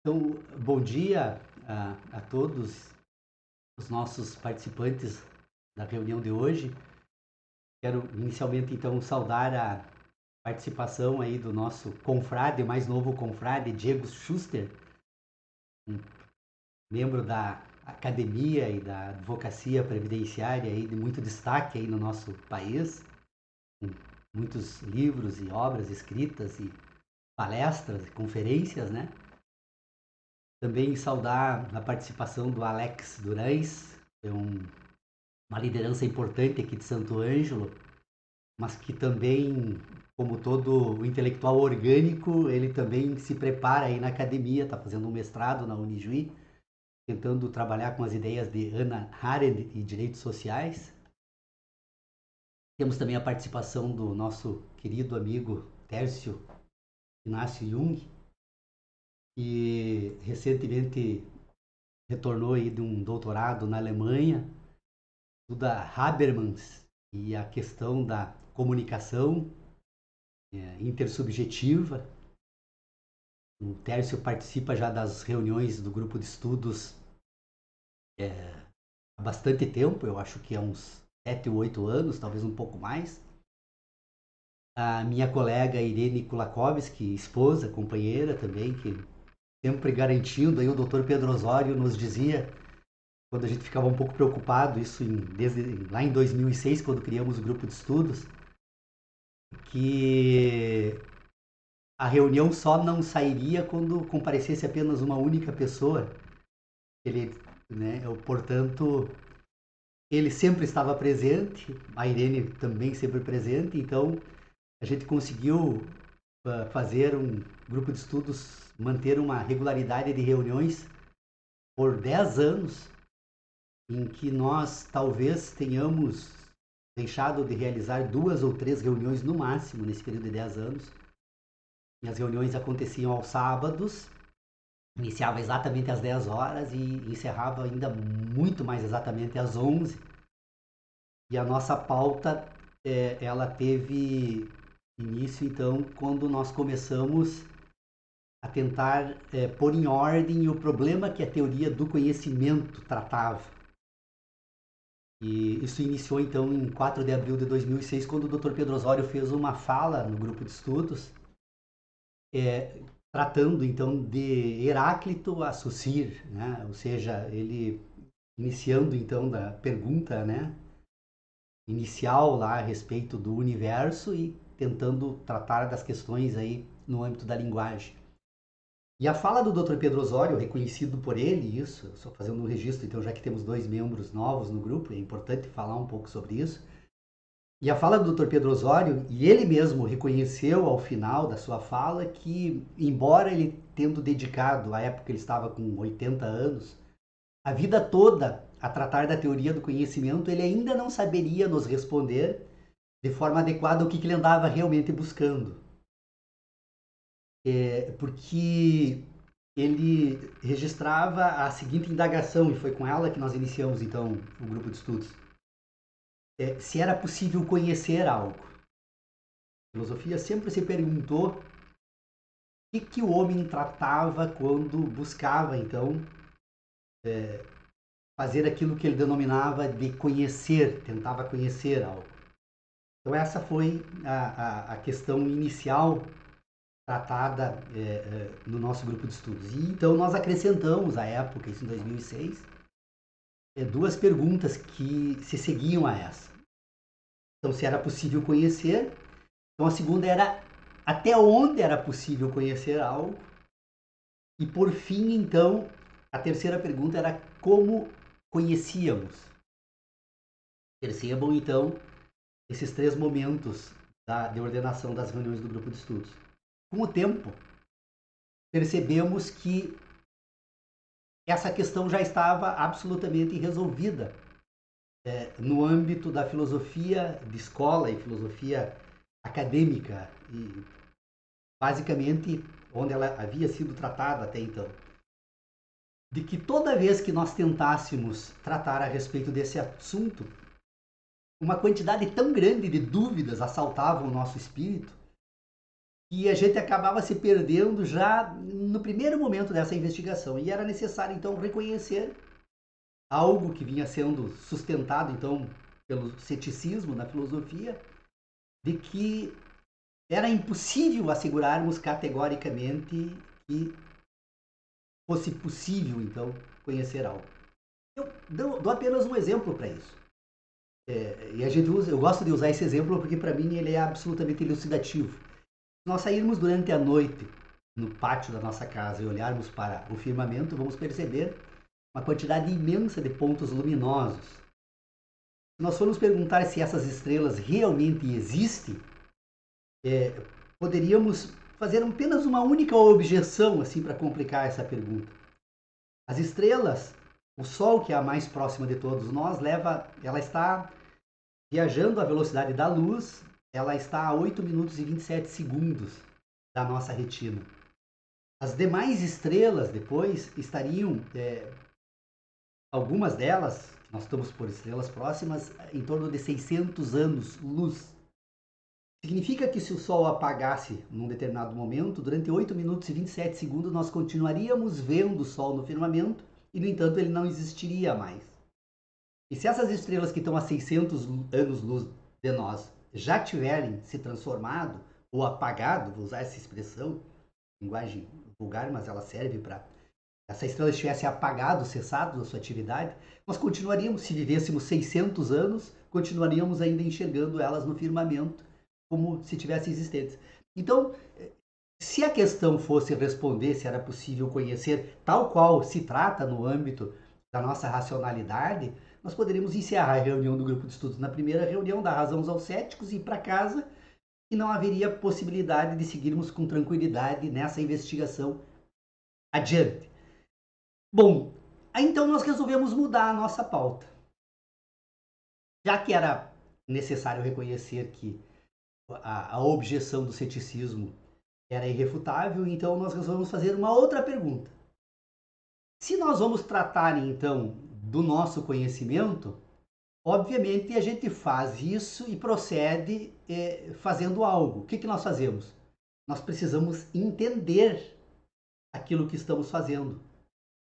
Então, bom dia a todos os nossos participantes da reunião de hoje. Quero inicialmente então saudar a participação aí do nosso confrade, o mais novo confrade, Diego Schuster, um membro da academia e da advocacia previdenciária aí de muito destaque aí no nosso país, com muitos livros e obras escritas e palestras e conferências, né? Também saudar a participação do Alex Durães, que é uma liderança importante aqui de Santo Ângelo, mas que também, como todo o intelectual orgânico, ele também se prepara aí na academia, está fazendo um mestrado na Unijuí, tentando trabalhar com as ideias de Hannah Arendt e direitos sociais. Temos também a participação do nosso querido amigo Tércio Inácio Jung, que recentemente retornou aí de um doutorado na Alemanha, estuda Habermas e a questão da comunicação intersubjetiva. O Tércio participa já das reuniões do grupo de estudos há bastante tempo, eu acho que há uns 7 ou 8 anos, talvez um pouco mais. A minha colega Irene Kulakowski, esposa, companheira também, que sempre garantindo, aí o Dr. Pedro Osório nos dizia, quando a gente ficava um pouco preocupado, isso desde lá em 2006, quando criamos o grupo de estudos, que a reunião só não sairia quando comparecesse apenas uma única pessoa. Ele, né, portanto, ele sempre estava presente, a Irene também sempre presente, então a gente conseguiu fazer um grupo de estudos, manter uma regularidade de reuniões por 10 anos, em que nós talvez tenhamos deixado de realizar 2 ou 3 reuniões no máximo nesse período de 10 anos. E as reuniões aconteciam aos sábados, iniciava exatamente às 10 horas e encerrava ainda muito mais exatamente às 11. E a nossa pauta, ela teve início então quando nós começamos a tentar pôr em ordem o problema que a teoria do conhecimento tratava. E isso iniciou então em 4 de abril de 2006, quando o Dr. Pedro Osório fez uma fala no grupo de estudos, tratando então de Heráclito a Saussure, né? Ou seja, ele iniciando então da pergunta, né, inicial lá a respeito do universo e tentando tratar das questões aí no âmbito da linguagem. E a fala do Dr. Pedro Osório, reconhecido por ele, isso, só fazendo um registro, então já que temos 2 membros novos no grupo, é importante falar um pouco sobre isso. E a fala do Dr. Pedro Osório, e ele mesmo reconheceu ao final da sua fala que, embora ele tendo dedicado, à época ele estava com 80 anos, a vida toda a tratar da teoria do conhecimento, ele ainda não saberia nos responder de forma adequada o que ele andava realmente buscando. Porque ele registrava a seguinte indagação, e foi com ela que nós iniciamos então o grupo de estudos. Se era possível conhecer algo. A filosofia sempre se perguntou o que o homem tratava quando buscava então fazer aquilo que ele denominava de conhecer, tentava conhecer algo. Então essa foi a questão inicial tratada no nosso grupo de estudos. E então nós acrescentamos à época, isso em 2006, 2 perguntas que se seguiam a essa. Então, se era possível conhecer. Então, a segunda era até onde era possível conhecer algo. E, por fim, então, a terceira pergunta era como conhecíamos. Percebam, então, esses 3 momentos de ordenação das reuniões do grupo de estudos. Com o tempo, percebemos que essa questão já estava absolutamente resolvida no âmbito da filosofia de escola e filosofia acadêmica, e basicamente onde ela havia sido tratada até então. De que toda vez que nós tentássemos tratar a respeito desse assunto, uma quantidade tão grande de dúvidas assaltavam o nosso espírito e a gente acabava se perdendo já no primeiro momento dessa investigação. E era necessário, então, reconhecer algo que vinha sendo sustentado, então, pelo ceticismo na filosofia, de que era impossível assegurarmos categoricamente que fosse possível, então, conhecer algo. Eu dou apenas um exemplo para isso. E a gente usa, eu gosto de usar esse exemplo porque, para mim, ele é absolutamente elucidativo. Se nós sairmos durante a noite no pátio da nossa casa e olharmos para o firmamento, vamos perceber uma quantidade imensa de pontos luminosos. Se nós formos perguntar se essas estrelas realmente existem, poderíamos fazer apenas uma única objeção assim para complicar essa pergunta. As estrelas, o Sol, que é a mais próxima de todos nós, ela está viajando à velocidade da luz, ela está a 8 minutos e 27 segundos da nossa retina. As demais estrelas depois estariam, algumas delas, nós estamos por estrelas próximas, em torno de 600 anos-luz. Significa que se o Sol apagasse num determinado momento, durante 8 minutos e 27 segundos nós continuaríamos vendo o Sol no firmamento e, no entanto, ele não existiria mais. E se essas estrelas que estão a 600 anos-luz de nós já tiverem se transformado ou apagado, vou usar essa expressão, linguagem vulgar, mas ela serve para essa estrela estivesse apagado, cessado da sua atividade, nós continuaríamos, se vivêssemos 600 anos, continuaríamos ainda enxergando elas no firmamento como se tivessem existentes. Então, se a questão fosse responder se era possível conhecer tal qual se trata no âmbito da nossa racionalidade, nós poderíamos encerrar a reunião do grupo de estudos na primeira reunião, dar razão aos céticos e ir para casa, e não haveria possibilidade de seguirmos com tranquilidade nessa investigação adiante. Bom, então nós resolvemos mudar a nossa pauta. Já que era necessário reconhecer que a objeção do ceticismo era irrefutável, então nós resolvemos fazer uma outra pergunta. Se nós vamos tratar, então, do nosso conhecimento, obviamente a gente faz isso e procede fazendo algo. O que nós fazemos? Nós precisamos entender aquilo que estamos fazendo,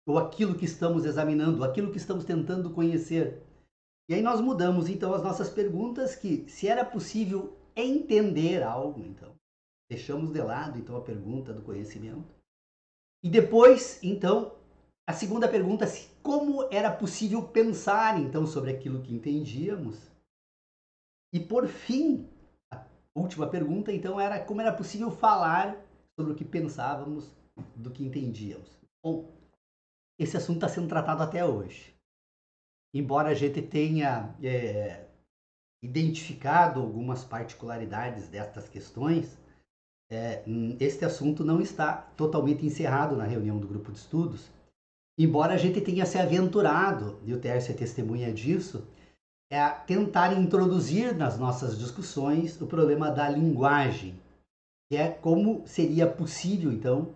ou aquilo que estamos examinando, aquilo que estamos tentando conhecer. E aí nós mudamos então as nossas perguntas, que se era possível entender algo, então deixamos de lado então a pergunta do conhecimento. E depois, então, a segunda pergunta, como era possível pensar então sobre aquilo que entendíamos. E por fim, a última pergunta então era como era possível falar sobre o que pensávamos, do que entendíamos. Bom, esse assunto está sendo tratado até hoje. Embora a gente tenha identificado algumas particularidades destas questões, este assunto não está totalmente encerrado na reunião do grupo de estudos, embora a gente tenha se aventurado, e o Tércio é testemunha disso, a tentar introduzir nas nossas discussões o problema da linguagem, que é como seria possível, então,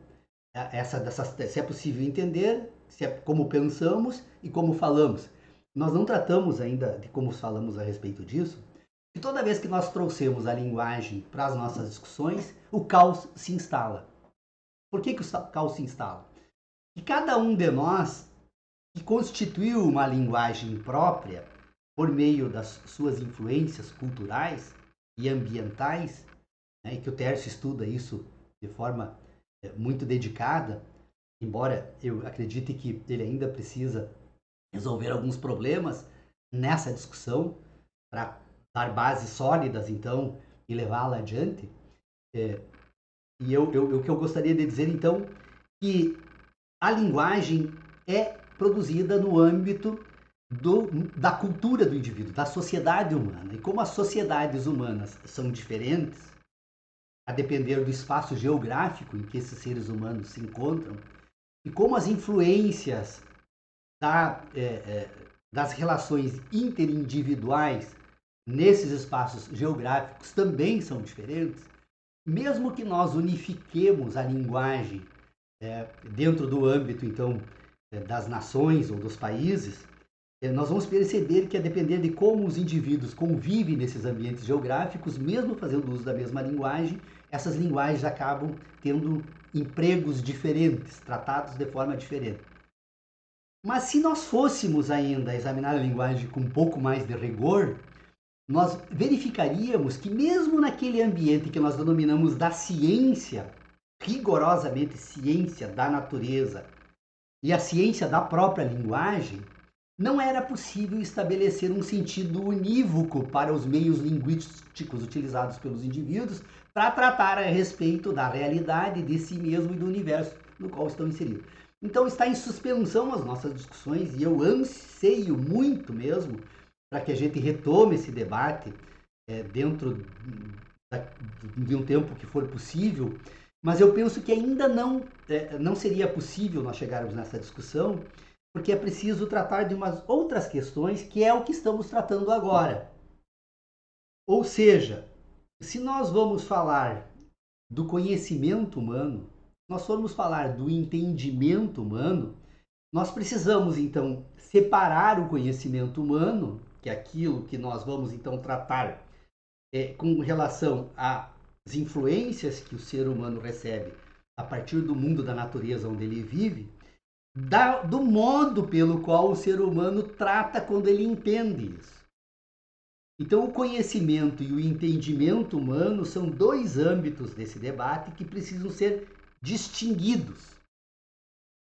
se é possível entender, como pensamos e como falamos. Nós não tratamos ainda de como falamos a respeito disso, e toda vez que nós trouxemos a linguagem para as nossas discussões, o caos se instala. Por que o caos se instala? E cada um de nós que constituiu uma linguagem própria por meio das suas influências culturais e ambientais, né, e que o Tércio estuda isso de forma muito dedicada, embora eu acredite que ele ainda precisa resolver alguns problemas nessa discussão para dar bases sólidas, então, e levá-la adiante. E o que eu gostaria de dizer, então, que a linguagem é produzida no âmbito da cultura do indivíduo, da sociedade humana. E como as sociedades humanas são diferentes, a depender do espaço geográfico em que esses seres humanos se encontram, e como as influências das relações interindividuais nesses espaços geográficos também são diferentes, mesmo que nós unifiquemos a linguagem dentro do âmbito, então, das nações ou dos países, nós vamos perceber que, a depender de como os indivíduos convivem nesses ambientes geográficos, mesmo fazendo uso da mesma linguagem, essas linguagens acabam tendo empregos diferentes, tratados de forma diferente. Mas se nós fôssemos ainda examinar a linguagem com um pouco mais de rigor, nós verificaríamos que mesmo naquele ambiente que nós denominamos da ciência, rigorosamente ciência da natureza, e a ciência da própria linguagem, não era possível estabelecer um sentido unívoco para os meios linguísticos utilizados pelos indivíduos para tratar a respeito da realidade de si mesmo e do universo no qual estão inseridos. Então está em suspensão as nossas discussões e eu anseio muito mesmo para que a gente retome esse debate dentro de um tempo que for possível, mas eu penso que ainda não seria possível nós chegarmos nessa discussão, porque é preciso tratar de umas outras questões, que é o que estamos tratando agora. Ou seja, se nós vamos falar do conhecimento humano, nós formos falar do entendimento humano, nós precisamos então separar o conhecimento humano, que é aquilo que nós vamos então tratar com relação às influências que o ser humano recebe a partir do mundo da natureza onde ele vive, do modo pelo qual o ser humano trata quando ele entende isso. Então, o conhecimento e o entendimento humano são dois âmbitos desse debate que precisam ser distinguidos.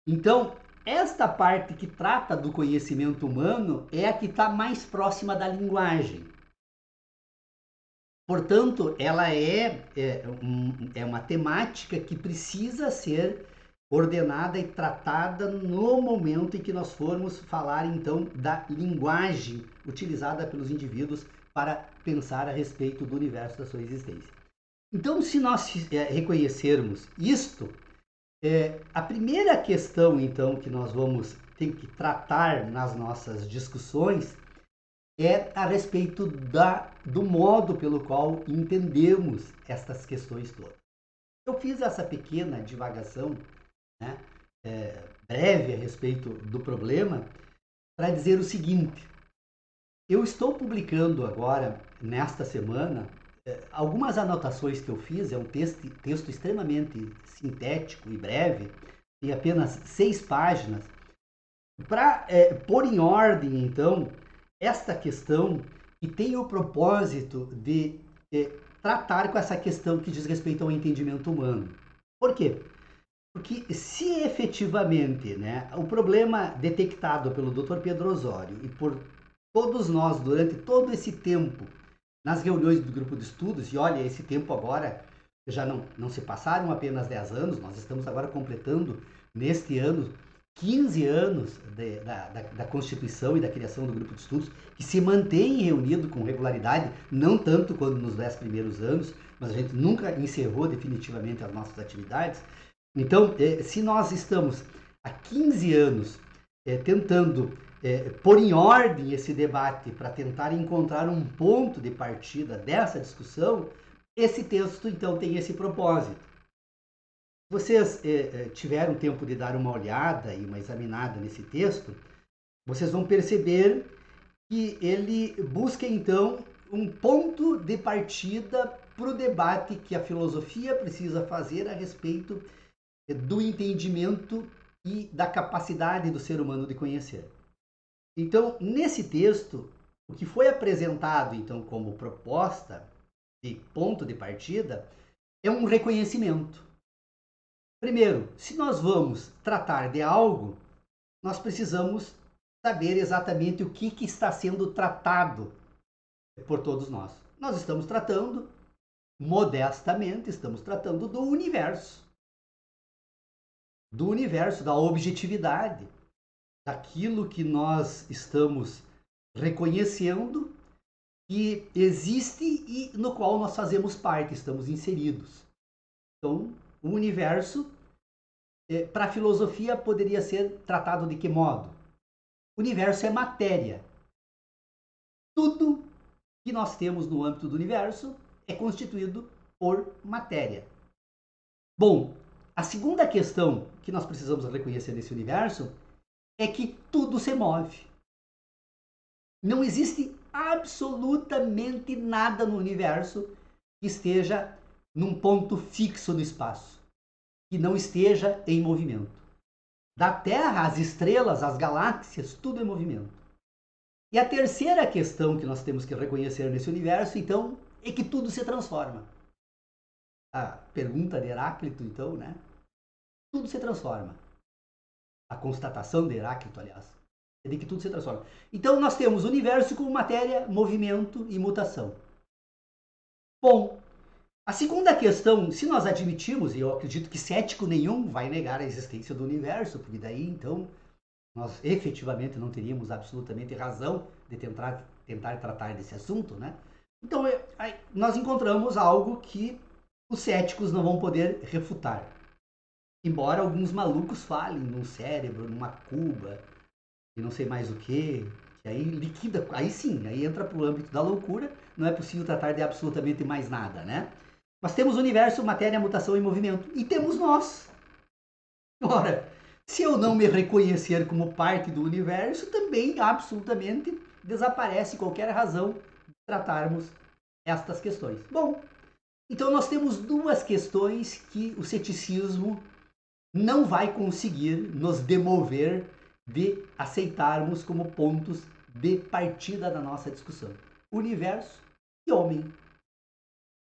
Então, esta parte que trata do conhecimento humano é a que está mais próxima da linguagem. Portanto, ela é uma temática que precisa ser ordenada e tratada no momento em que nós formos falar, então, da linguagem utilizada pelos indivíduos para pensar a respeito do universo da sua existência. Então, se nós reconhecermos isto, a primeira questão, então, que nós vamos ter que tratar nas nossas discussões é a respeito do modo pelo qual entendemos estas questões todas. Eu fiz essa pequena divagação, né, breve a respeito do problema, para dizer o seguinte: eu estou publicando agora, nesta semana, algumas anotações que eu fiz, é um texto extremamente sintético e breve, tem apenas 6 páginas, para pôr em ordem, então, esta questão que tem o propósito de tratar com essa questão que diz respeito ao entendimento humano. Por quê? Porque se efetivamente, né, o problema detectado pelo Dr. Pedro Osório e por todos nós durante todo esse tempo nas reuniões do grupo de estudos, e olha, esse tempo agora já não se passaram apenas 10 anos, nós estamos agora completando neste ano 15 anos da Constituição e da criação do grupo de estudos, que se mantém reunido com regularidade, não tanto quanto nos 10 primeiros anos, mas a gente nunca encerrou definitivamente as nossas atividades. Então, se nós estamos há 15 anos tentando pôr em ordem esse debate para tentar encontrar um ponto de partida dessa discussão, esse texto, então, tem esse propósito. Vocês tiveram tempo de dar uma olhada e uma examinada nesse texto, vocês vão perceber que ele busca, então, um ponto de partida para o debate que a filosofia precisa fazer a respeito do entendimento e da capacidade do ser humano de conhecer. Então, nesse texto, o que foi apresentado, então, como proposta de ponto de partida é um reconhecimento. Primeiro, se nós vamos tratar de algo, nós precisamos saber exatamente o que está sendo tratado por todos nós. Nós estamos tratando, modestamente, estamos tratando do universo, da objetividade, daquilo que nós estamos reconhecendo que existe e no qual nós fazemos parte, estamos inseridos. Então, o universo, para a filosofia, poderia ser tratado de que modo? O universo é matéria. Tudo que nós temos no âmbito do universo é constituído por matéria. Bom, a segunda questão que nós precisamos reconhecer nesse universo é que tudo se move. Não existe absolutamente nada no universo que esteja num ponto fixo no espaço, que não esteja em movimento. Da Terra, as estrelas, as galáxias, tudo é movimento. E a terceira questão que nós temos que reconhecer nesse universo, então, é que tudo se transforma. A pergunta de Heráclito, então, né? Tudo se transforma. A constatação de Heráclito, aliás, é de que tudo se transforma. Então, nós temos o universo como matéria, movimento e mutação. Bom, a segunda questão, se nós admitirmos, e eu acredito que cético nenhum vai negar a existência do universo, porque daí, então, nós efetivamente não teríamos absolutamente razão de tentar tratar desse assunto, né? Então, nós encontramos algo que os céticos não vão poder refutar. Embora alguns malucos falem num cérebro, numa cuba, e não sei mais o que aí liquida, aí sim, aí entra para o âmbito da loucura, não é possível tratar de absolutamente mais nada, né? Mas temos o universo, matéria, mutação e movimento, e temos nós. Ora, se eu não me reconhecer como parte do universo, também absolutamente desaparece qualquer razão de tratarmos estas questões. Bom, então nós temos duas questões que o ceticismo não vai conseguir nos demover de aceitarmos como pontos de partida da nossa discussão. Universo e homem.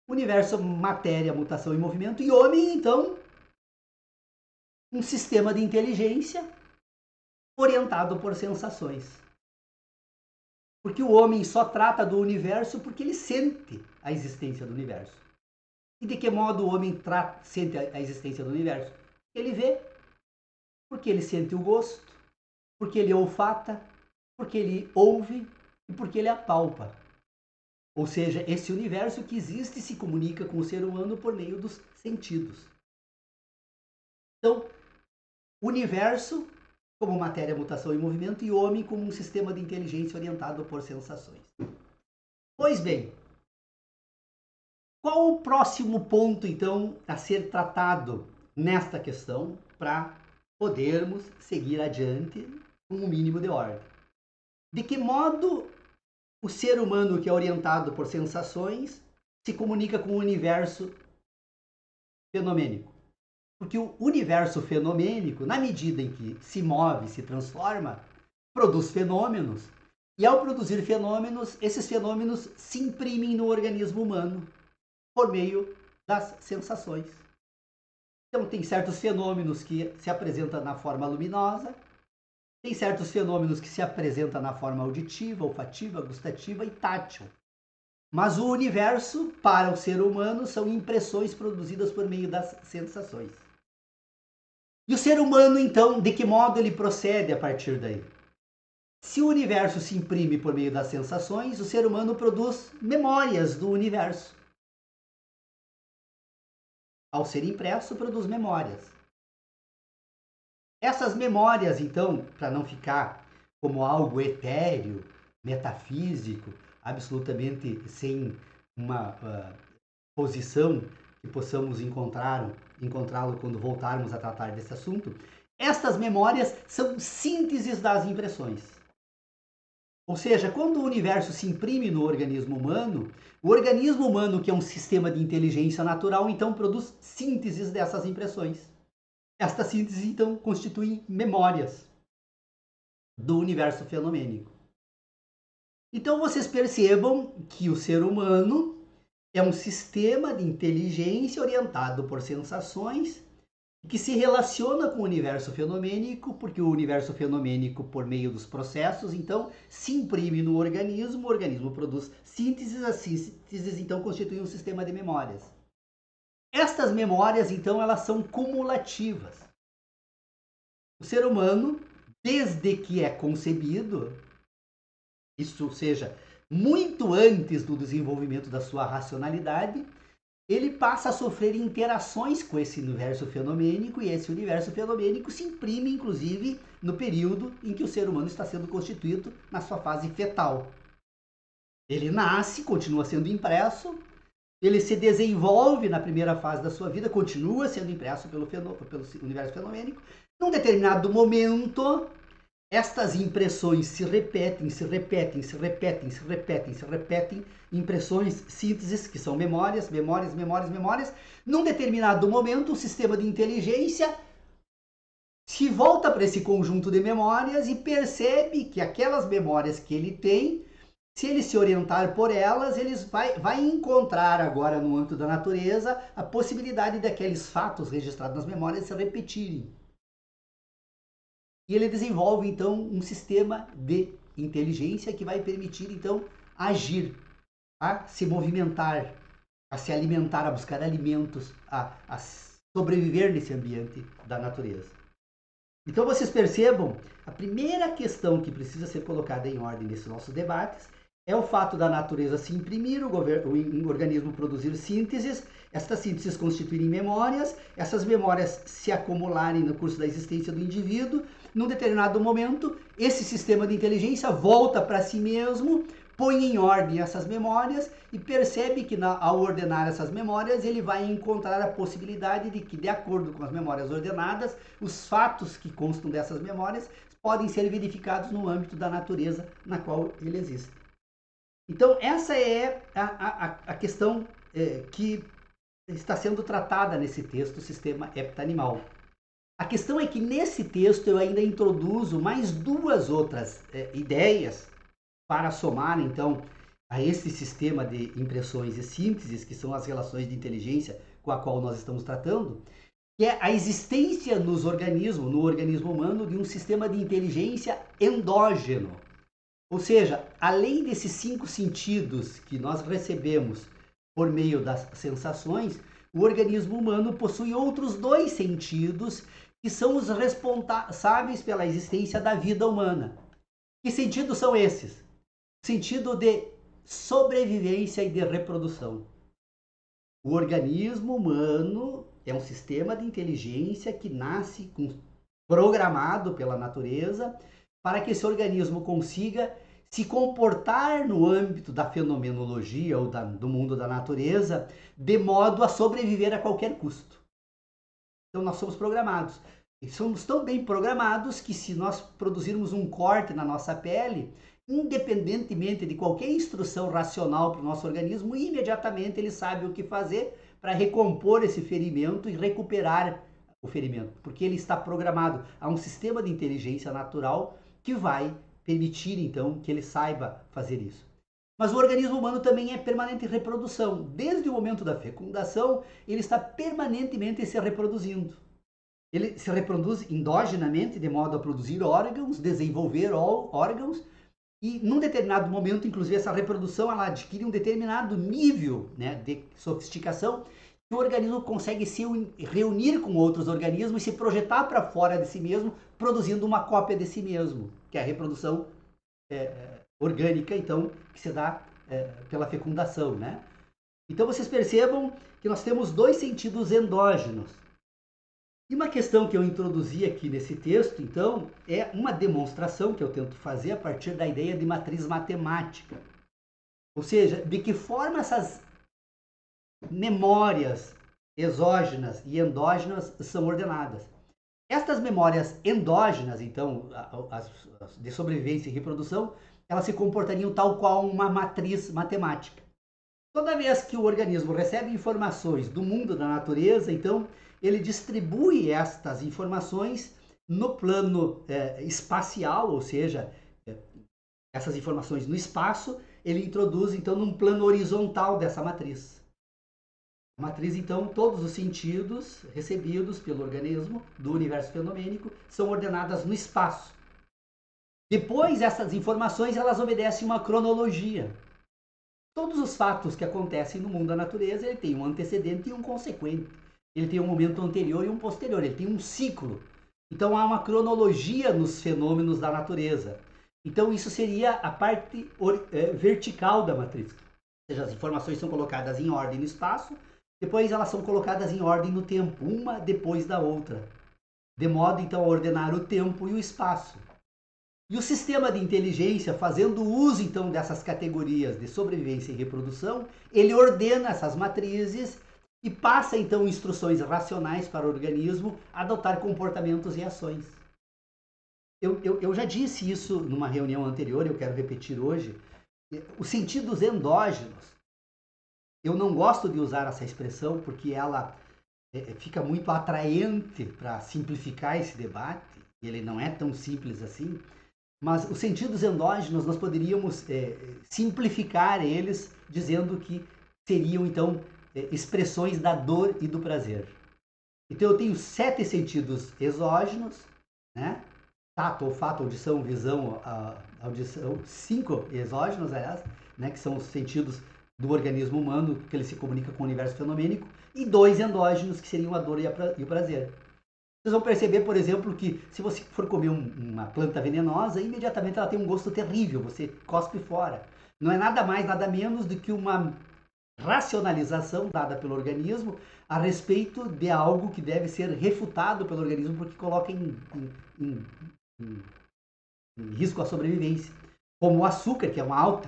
Universo, matéria, mutação e movimento, e homem, então, um sistema de inteligência orientado por sensações. Porque o homem só trata do universo porque ele sente a existência do universo. E de que modo o homem sente a existência do universo? Ele vê, porque ele sente o gosto, porque ele olfata, porque ele ouve e porque ele apalpa. Ou seja, esse universo que existe se comunica com o ser humano por meio dos sentidos. Então, universo como matéria, mutação e movimento, e homem como um sistema de inteligência orientado por sensações. Pois bem, qual o próximo ponto, então, a ser tratado nesta questão para podermos seguir adiante com um mínimo de ordem? De que modo o ser humano que é orientado por sensações se comunica com o universo fenomênico? Porque o universo fenomênico, na medida em que se move, se transforma, produz fenômenos. E ao produzir fenômenos, esses fenômenos se imprimem no organismo humano por meio das sensações. Então, tem certos fenômenos que se apresentam na forma luminosa, tem certos fenômenos que se apresentam na forma auditiva, olfativa, gustativa e tátil. Mas o universo, para o ser humano, são impressões produzidas por meio das sensações. E o ser humano, então, de que modo ele procede a partir daí? Se o universo se imprime por meio das sensações, o ser humano produz memórias do universo. Ao ser impresso, produz memórias. Essas memórias, então, para não ficar como algo etéreo, metafísico, absolutamente sem uma posição que possamos encontrá-lo quando voltarmos a tratar desse assunto, estas memórias são sínteses das impressões. Ou seja, quando o universo se imprime no organismo humano, o organismo humano, que é um sistema de inteligência natural, então produz sínteses dessas impressões. Estas sínteses, então, constituem memórias do universo fenomênico. Então, vocês percebam que o ser humano é um sistema de inteligência orientado por sensações que se relaciona com o universo fenomênico, porque o universo fenomênico, por meio dos processos, então, se imprime no organismo, o organismo produz sínteses, as sínteses, então, constituem um sistema de memórias. Estas memórias, então, elas são cumulativas. O ser humano, desde que é concebido, isso seja, muito antes do desenvolvimento da sua racionalidade, ele passa a sofrer interações com esse universo fenomênico, e esse universo fenomênico se imprime, inclusive, no período em que o ser humano está sendo constituído na sua fase fetal. Ele nasce, continua sendo impresso, ele se desenvolve na primeira fase da sua vida, continua sendo impresso pelo universo fenomênico. Num determinado momento, Estas impressões se repetem, se repetem, se repetem, se repetem, se repetem, impressões, sínteses, que são memórias, memórias, memórias, memórias. Num determinado momento, o sistema de inteligência se volta para esse conjunto de memórias e percebe que aquelas memórias que ele tem, se ele se orientar por elas, ele vai encontrar agora no âmbito da natureza a possibilidade daqueles fatos registrados nas memórias se repetirem. E ele desenvolve então um sistema de inteligência que vai permitir então agir, a se movimentar, a se alimentar, a buscar alimentos, a sobreviver nesse ambiente da natureza. Então vocês percebam, a primeira questão que precisa ser colocada em ordem nesses nossos debates é o fato da natureza se imprimir, o organismo produzir sínteses, estas sínteses constituírem memórias, essas memórias se acumularem no curso da existência do indivíduo. Num determinado momento, esse sistema de inteligência volta para si mesmo, põe em ordem essas memórias e percebe que ao ordenar essas memórias, ele vai encontrar a possibilidade de que, de acordo com as memórias ordenadas, os fatos que constam dessas memórias podem ser verificados no âmbito da natureza na qual ele existe. Então, essa é a questão que está sendo tratada nesse texto, o sistema heptanimal. A questão é que nesse texto eu ainda introduzo mais duas outras ideias para somar, então, a esse sistema de impressões e sínteses, que são as relações de inteligência com a qual nós estamos tratando, que é a existência no organismo humano, de um sistema de inteligência endógeno. Ou seja, além desses 5 sentidos que nós recebemos por meio das sensações, o organismo humano possui outros 2 sentidos que são os responsáveis pela existência da vida humana. Que sentidos são esses? Sentido de sobrevivência e de reprodução. O organismo humano é um sistema de inteligência que nasce programado pela natureza para que esse organismo consiga se comportar no âmbito da fenomenologia ou do mundo da natureza de modo a sobreviver a qualquer custo. Então nós somos programados. E somos tão bem programados que se nós produzirmos um corte na nossa pele, independentemente de qualquer instrução racional para o nosso organismo, imediatamente ele sabe o que fazer para recompor esse ferimento e recuperar o ferimento, porque ele está programado a um sistema de inteligência natural que vai permitir, então, que ele saiba fazer isso. Mas o organismo humano também é permanente reprodução. Desde o momento da fecundação, ele está permanentemente se reproduzindo. Ele se reproduz endogenamente, de modo a produzir órgãos, desenvolver órgãos, e num determinado momento, inclusive, essa reprodução ela adquire um determinado nível, né, de sofisticação, que o organismo consegue se reunir com outros organismos e se projetar para fora de si mesmo, produzindo uma cópia de si mesmo, que é a reprodução orgânica, então, que se dá pela fecundação, né? Então vocês percebam que nós temos 2 sentidos endógenos. E uma questão que eu introduzi aqui nesse texto, então, é uma demonstração que eu tento fazer a partir da ideia de matriz matemática. Ou seja, de que forma essas memórias exógenas e endógenas são ordenadas. Estas memórias endógenas, então, as de sobrevivência e reprodução, elas se comportariam tal qual uma matriz matemática. Toda vez que o organismo recebe informações do mundo da natureza, então, ele distribui estas informações no plano espacial, ou seja, essas informações no espaço, ele introduz, então, num plano horizontal dessa matriz. A matriz, então, todos os sentidos recebidos pelo organismo do universo fenomênico são ordenadas no espaço. Depois, essas informações, elas obedecem uma cronologia. Todos os fatos que acontecem no mundo da natureza, ele tem um antecedente e um consequente. Ele tem um momento anterior e um posterior, ele tem um ciclo. Então, há uma cronologia nos fenômenos da natureza. Então, isso seria a parte vertical da matriz. Ou seja, as informações são colocadas em ordem no espaço, depois elas são colocadas em ordem no tempo, uma depois da outra, de modo então a ordenar o tempo e o espaço. E o sistema de inteligência, fazendo uso então dessas categorias de sobrevivência e reprodução, ele ordena essas matrizes e passa então instruções racionais para o organismo adotar comportamentos e ações. Eu já disse isso numa reunião anterior, eu quero repetir hoje. Os sentidos endógenos, eu não gosto de usar essa expressão porque ela fica muito atraente para simplificar esse debate. Ele não é tão simples assim. Mas os sentidos endógenos, nós poderíamos simplificar eles dizendo que seriam, então, expressões da dor e do prazer. Então, eu tenho 7 sentidos exógenos, né? Tato, olfato, audição, visão, audição, 5 exógenos, aliás, né? Que são os sentidos do organismo humano, que ele se comunica com o universo fenomênico, e 2 endógenos, que seriam a dor e o prazer. Vocês vão perceber, por exemplo, que se você for comer uma planta venenosa, imediatamente ela tem um gosto terrível, você cospe fora. Não é nada mais, nada menos do que uma racionalização dada pelo organismo a respeito de algo que deve ser refutado pelo organismo porque coloca em, em, em risco a sobrevivência. Como o açúcar, que é uma alta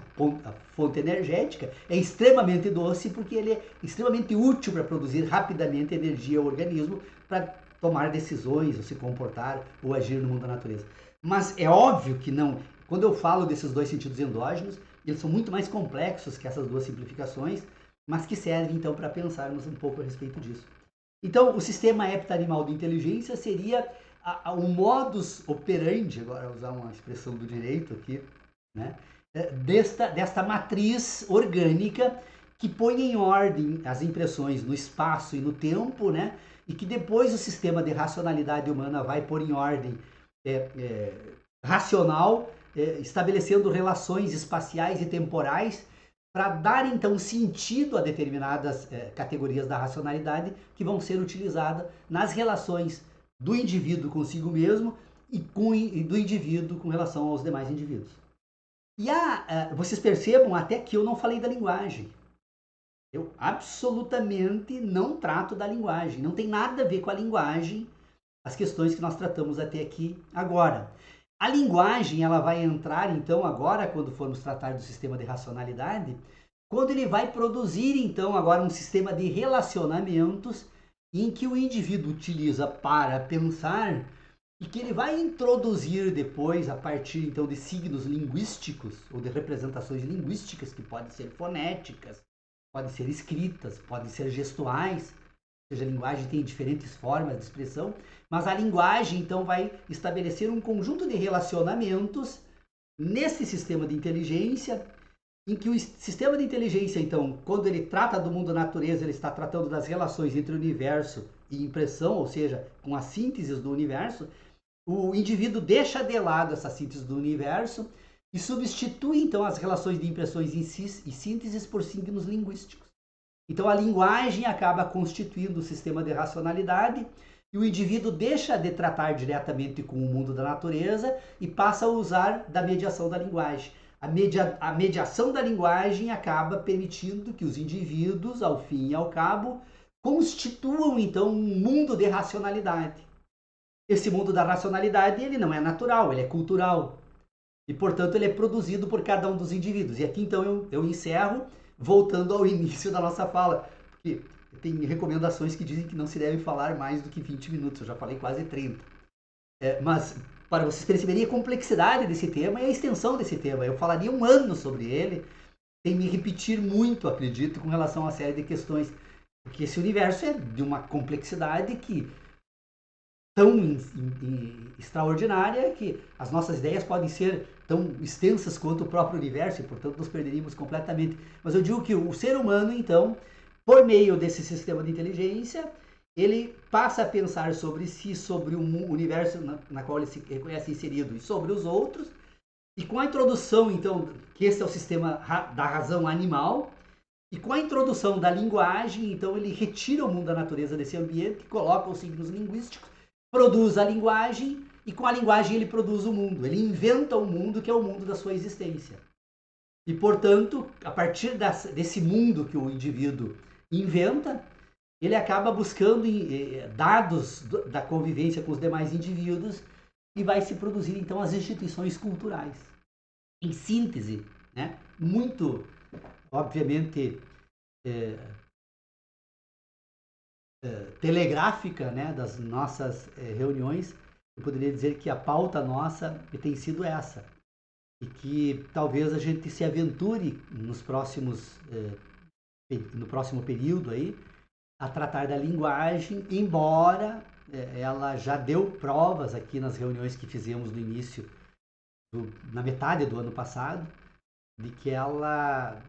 fonte energética, é extremamente doce porque ele é extremamente útil para produzir rapidamente energia ao organismo para tomar decisões, ou se comportar, ou agir no mundo da natureza. Mas é óbvio que não. Quando eu falo desses 2 sentidos endógenos, eles são muito mais complexos que essas 2 simplificações, mas que servem então para pensarmos um pouco a respeito disso. Então, o sistema heptanimal de inteligência seria o modus operandi, agora usar uma expressão do direito aqui, né? Desta matriz orgânica que põe em ordem as impressões no espaço e no tempo, né? E que depois o sistema de racionalidade humana vai pôr em ordem racional, estabelecendo relações espaciais e temporais para dar então sentido a determinadas categorias da racionalidade que vão ser utilizadas nas relações do indivíduo consigo mesmo e do indivíduo com relação aos demais indivíduos. E vocês percebam até que eu não falei da linguagem. Eu absolutamente não trato da linguagem. Não tem nada a ver com a linguagem as questões que nós tratamos até aqui agora. A linguagem ela vai entrar então agora quando formos tratar do sistema de racionalidade, quando ele vai produzir então agora um sistema de relacionamentos em que o indivíduo utiliza para pensar e que ele vai introduzir depois, a partir então de signos linguísticos ou de representações linguísticas que podem ser fonéticas, podem ser escritas, podem ser gestuais, ou seja, a linguagem tem diferentes formas de expressão, mas a linguagem então vai estabelecer um conjunto de relacionamentos nesse sistema de inteligência, em que o sistema de inteligência, então, quando ele trata do mundo da natureza, ele está tratando das relações entre o universo e impressão, ou seja, com as sínteses do universo, o indivíduo deixa de lado essa síntese do universo e substitui então as relações de impressões e sínteses por signos linguísticos. Então a linguagem acaba constituindo o sistema de racionalidade e o indivíduo deixa de tratar diretamente com o mundo da natureza e passa a usar da mediação da linguagem. A mediação da linguagem acaba permitindo que os indivíduos, ao fim e ao cabo, constituam então um mundo de racionalidade. Esse mundo da racionalidade ele não é natural, ele é cultural. E, portanto, ele é produzido por cada um dos indivíduos. E aqui, então, eu encerro, voltando ao início da nossa fala. Porque tem recomendações que dizem que não se deve falar mais do que 20 minutos. Eu já falei quase 30. Mas, para vocês perceberem a complexidade desse tema e a extensão desse tema. Eu falaria um ano sobre ele, sem me repetir muito, acredito, com relação a uma série de questões. Porque esse universo é de uma complexidade que tão extraordinária que as nossas ideias podem ser tão extensas quanto o próprio universo e, portanto, nos perderíamos completamente. Mas eu digo que o ser humano, então, por meio desse sistema de inteligência, ele passa a pensar sobre si, sobre o universo na qual ele se reconhece inserido e sobre os outros. E com a introdução, então, que esse é o sistema da razão animal, e com a introdução da linguagem, então, ele retira o mundo da natureza desse ambiente, coloca os signos linguísticos, produz a linguagem e com a linguagem ele produz o mundo. Ele inventa o mundo que é o mundo da sua existência. E, portanto, a partir desse mundo que o indivíduo inventa, ele acaba buscando dados da convivência com os demais indivíduos e vai se produzir, então, as instituições culturais. Em síntese, né, muito, obviamente, telegráfica, né, das nossas reuniões, eu poderia dizer que a pauta nossa tem sido essa. E que talvez a gente se aventure no próximo período aí, a tratar da linguagem, embora ela já deu provas aqui nas reuniões que fizemos no início, na metade do ano passado, de que ela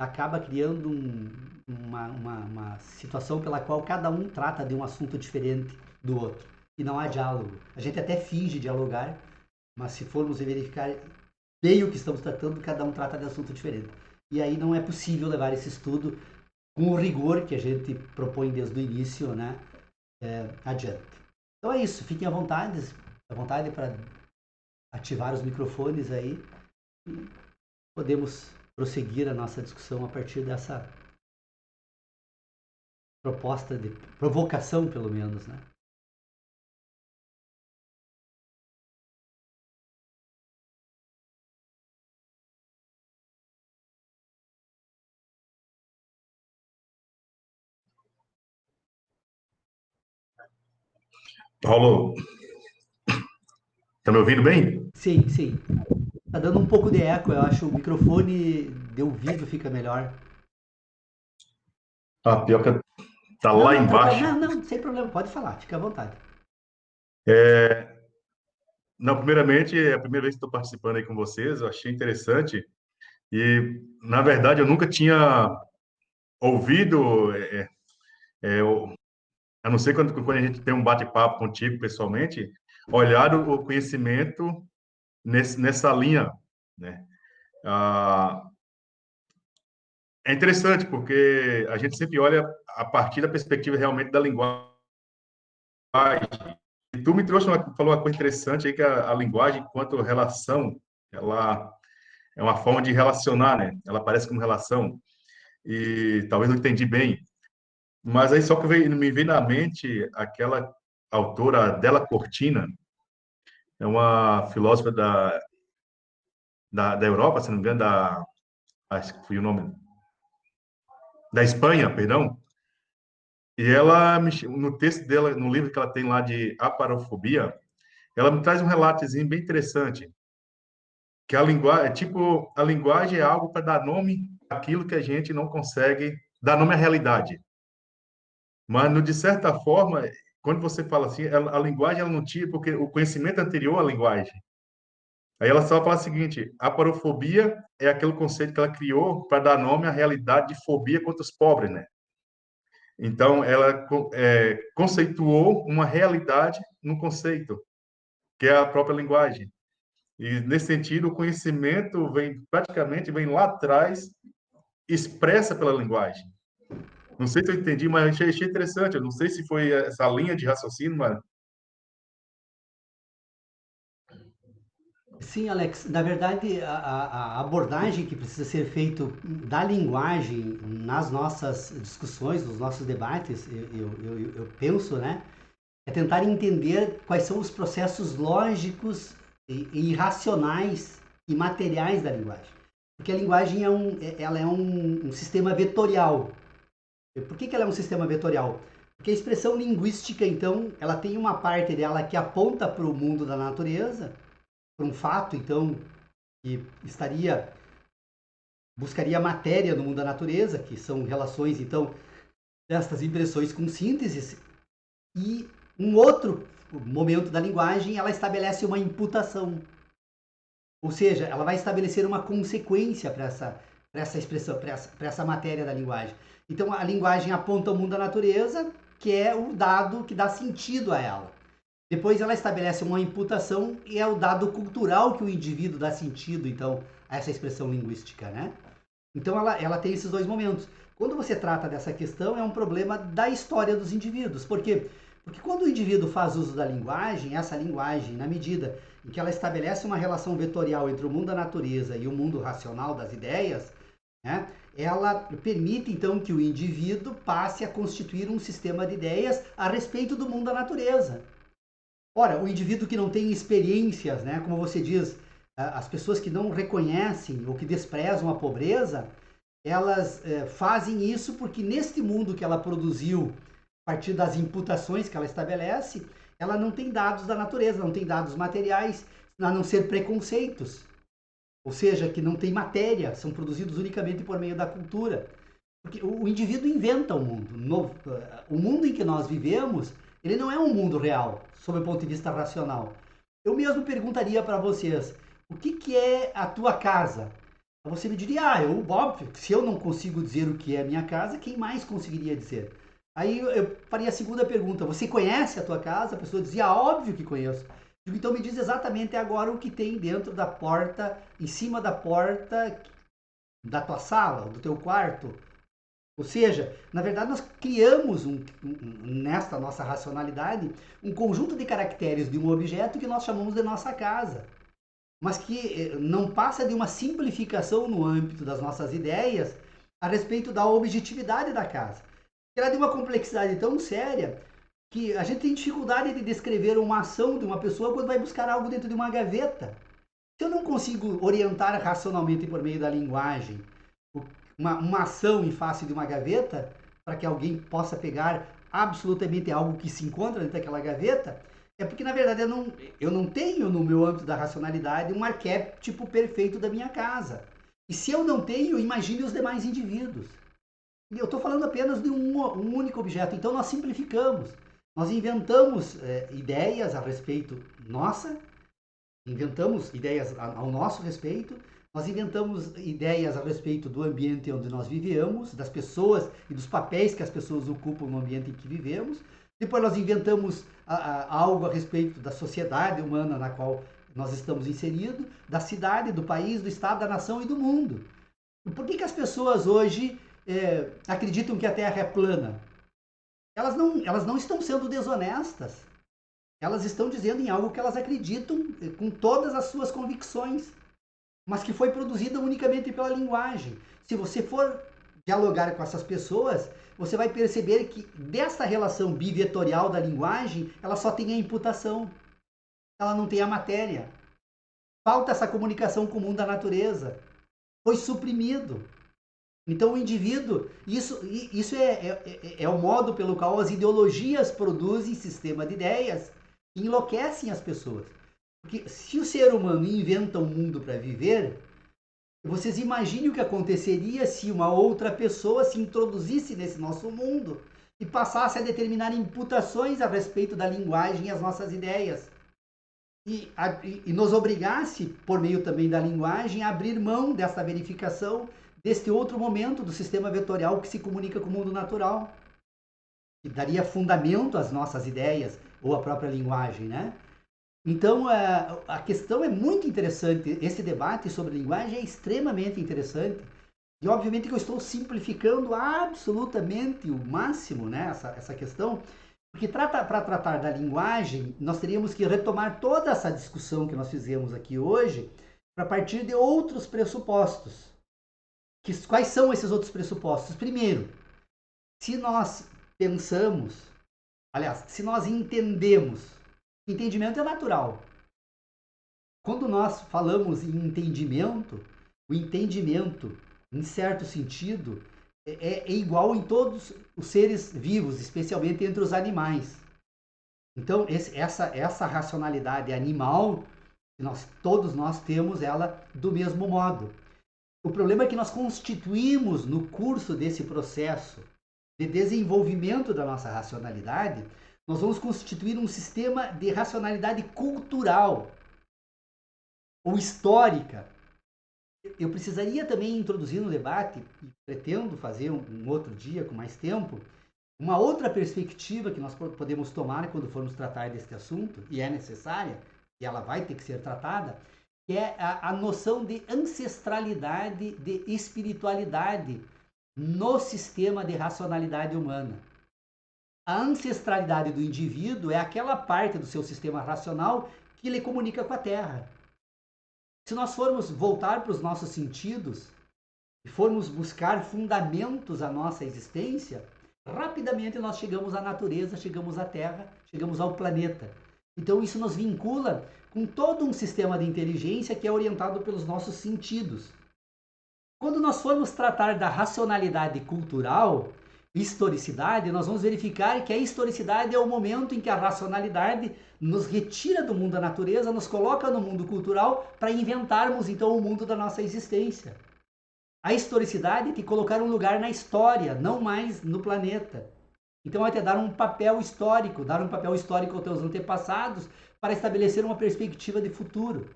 acaba criando uma situação pela qual cada um trata de um assunto diferente do outro. E não há diálogo. A gente até finge dialogar, mas se formos verificar bem o que estamos tratando, cada um trata de assunto diferente. E aí não é possível levar esse estudo com o rigor que a gente propõe desde o início, né, adiante. Então é isso, fiquem à vontade para ativar os microfones aí e podemos prosseguir a nossa discussão a partir dessa proposta de provocação, pelo menos, né? Paulo, tá me ouvindo bem? Sim, sim. Tá dando um pouco de eco, eu acho o microfone de ouvido fica melhor. Ah, pior que tá Não, lá não, embaixo. não, não, sem problema, pode falar, fica à vontade. É, não, primeiramente, é a primeira vez que estou participando aí com vocês, eu achei interessante. E, na verdade, eu nunca tinha ouvido, a não ser quando a gente tem um bate-papo contigo pessoalmente, olhar o conhecimento nessa linha, né? Ah, é interessante, porque a gente sempre olha a partir da perspectiva realmente da linguagem. E tu me trouxe falou uma coisa interessante aí, que a linguagem, enquanto relação, ela é uma forma de relacionar, né? Ela aparece como relação. E talvez não entendi bem, mas aí só que me veio na mente aquela autora Adela Cortina, é uma filósofa da Europa, se não me engano, acho que foi o nome, da Espanha, perdão. E ela, no texto dela, no livro que ela tem lá de Aparofobia, ela me traz um relatozinho bem interessante, que a linguagem, tipo, a linguagem é algo para dar nome àquilo que a gente não consegue dar nome à realidade. Mas, de certa forma, quando você fala assim, a linguagem ela não tinha, porque o conhecimento anterior à linguagem. Aí ela só fala o seguinte: a parofobia é aquele conceito que ela criou para dar nome à realidade de fobia contra os pobres, né? Então, ela conceituou uma realidade no conceito, que é a própria linguagem. E, nesse sentido, o conhecimento praticamente vem lá atrás, expressa pela linguagem. Não sei se eu entendi, mas achei interessante. Eu não sei se foi essa linha de raciocínio, mas Sim, Alex, na verdade, a abordagem que precisa ser feita da linguagem nas nossas discussões, nos nossos debates, eu penso, né, é tentar entender quais são os processos lógicos e racionais e materiais da linguagem. Porque a linguagem ela é um sistema vetorial. Por que ela é um sistema vetorial? Porque a expressão linguística, então, ela tem uma parte dela que aponta para o mundo da natureza, para um fato, então, que buscaria matéria no mundo da natureza, que são relações, então, destas impressões com sínteses, e um outro momento da linguagem, ela estabelece uma imputação. Ou seja, ela vai estabelecer uma consequência para essa expressão, para essa matéria da linguagem. Então, a linguagem aponta o mundo da natureza, que é o dado que dá sentido a ela. Depois ela estabelece uma imputação e é o dado cultural que o indivíduo dá sentido, então, a essa expressão linguística, né? Então ela tem esses dois momentos. Quando você trata dessa questão, é um problema da história dos indivíduos. Por quê? Porque quando o indivíduo faz uso da linguagem, essa linguagem, na medida em que ela estabelece uma relação vetorial entre o mundo da natureza e o mundo racional das ideias, né, ela permite então que o indivíduo passe a constituir um sistema de ideias a respeito do mundo da natureza. Ora, o indivíduo que não tem experiências, né, como você diz, as pessoas que não reconhecem ou que desprezam a pobreza, elas fazem isso porque neste mundo que ela produziu, a partir das imputações que ela estabelece, ela não tem dados da natureza, não tem dados materiais, a não ser preconceitos. Ou seja, que não tem matéria, são produzidos unicamente por meio da cultura. Porque o indivíduo inventa o mundo. O mundo em que nós vivemos, ele não é um mundo real, sob o ponto de vista racional. Eu mesmo perguntaria para vocês, o que é a tua casa? Você me diria, óbvio, se eu não consigo dizer o que é a minha casa, quem mais conseguiria dizer? Aí eu faria a segunda pergunta, você conhece a tua casa? A pessoa dizia, óbvio que conheço. Então me diz exatamente agora o que tem dentro da porta, em cima da porta da tua sala, do teu quarto. Ou seja, na verdade nós criamos, nesta nossa racionalidade, um conjunto de caracteres de um objeto que nós chamamos de nossa casa, mas que não passa de uma simplificação no âmbito das nossas ideias a respeito da objetividade da casa. Ela é de uma complexidade tão séria que a gente tem dificuldade de descrever uma ação de uma pessoa quando vai buscar algo dentro de uma gaveta. Se eu não consigo orientar racionalmente por meio da linguagem uma ação em face de uma gaveta, para que alguém possa pegar absolutamente algo que se encontra dentro daquela gaveta, é porque, na verdade, eu não tenho no meu âmbito da racionalidade um arquétipo perfeito da minha casa. E se eu não tenho, imagine os demais indivíduos. Eu estou falando apenas de um único objeto, então nós simplificamos. Nós inventamos ideias a respeito nossa, inventamos ideias ao nosso respeito, nós inventamos ideias a respeito do ambiente onde nós vivemos, das pessoas e dos papéis que as pessoas ocupam no ambiente em que vivemos. Depois nós inventamos algo a respeito da sociedade humana na qual nós estamos inseridos, da cidade, do país, do estado, da nação e do mundo. E por que as pessoas hoje acreditam que a Terra é plana? Elas não estão sendo desonestas. Elas estão dizendo em algo que elas acreditam com todas as suas convicções, mas que foi produzida unicamente pela linguagem. Se você for dialogar com essas pessoas, você vai perceber que dessa relação bivetorial da linguagem, ela só tem a imputação. Ela não tem a matéria. Falta essa comunicação comum da natureza. Foi suprimido. Então o indivíduo, isso é o modo pelo qual as ideologias produzem sistema de ideias que enlouquecem as pessoas. Porque se o ser humano inventa um mundo para viver, vocês imaginem o que aconteceria se uma outra pessoa se introduzisse nesse nosso mundo e passasse a determinar imputações a respeito da linguagem e as nossas ideias. E nos obrigasse, por meio também da linguagem, a abrir mão dessa verificação, deste outro momento do sistema vetorial que se comunica com o mundo natural, que daria fundamento às nossas ideias, ou à própria linguagem, né? Então, a questão é muito interessante, esse debate sobre linguagem é extremamente interessante, e obviamente que eu estou simplificando absolutamente o máximo, né, essa questão, porque para tratar da linguagem, nós teríamos que retomar toda essa discussão que nós fizemos aqui hoje, para partir de outros pressupostos. Quais são esses outros pressupostos? Primeiro, se nós pensamos, aliás, se nós entendemos, entendimento é natural. Quando nós falamos em entendimento, o entendimento, em certo sentido, é igual em todos os seres vivos, especialmente entre os animais. Então, essa racionalidade animal, todos nós temos ela do mesmo modo. O problema é que nós constituímos no curso desse processo de desenvolvimento da nossa racionalidade, nós vamos constituir um sistema de racionalidade cultural ou histórica. Eu precisaria também introduzir no debate, e pretendo fazer um outro dia com mais tempo, uma outra perspectiva que nós podemos tomar quando formos tratar deste assunto, e é necessária, e ela vai ter que ser tratada, que é a noção de ancestralidade, de espiritualidade no sistema de racionalidade humana. A ancestralidade do indivíduo é aquela parte do seu sistema racional que ele comunica com a Terra. Se nós formos voltar para os nossos sentidos e formos buscar fundamentos à nossa existência, rapidamente nós chegamos à natureza, chegamos à Terra, chegamos ao planeta. Então isso nos vincula com todo um sistema de inteligência que é orientado pelos nossos sentidos. Quando nós formos tratar da racionalidade cultural, historicidade, nós vamos verificar que a historicidade é o momento em que a racionalidade nos retira do mundo da natureza, nos coloca no mundo cultural para inventarmos então o mundo da nossa existência. A historicidade te colocar um lugar na história, não mais no planeta. Então vai te dar um papel histórico aos teus antepassados para estabelecer uma perspectiva de futuro.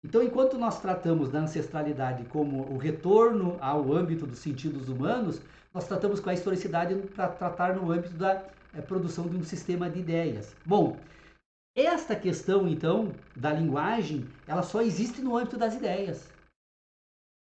Então, enquanto nós tratamos da ancestralidade como o retorno ao âmbito dos sentidos humanos, nós tratamos com a historicidade para tratar no âmbito da produção de um sistema de ideias. Bom, esta questão, então, da linguagem, ela só existe no âmbito das ideias.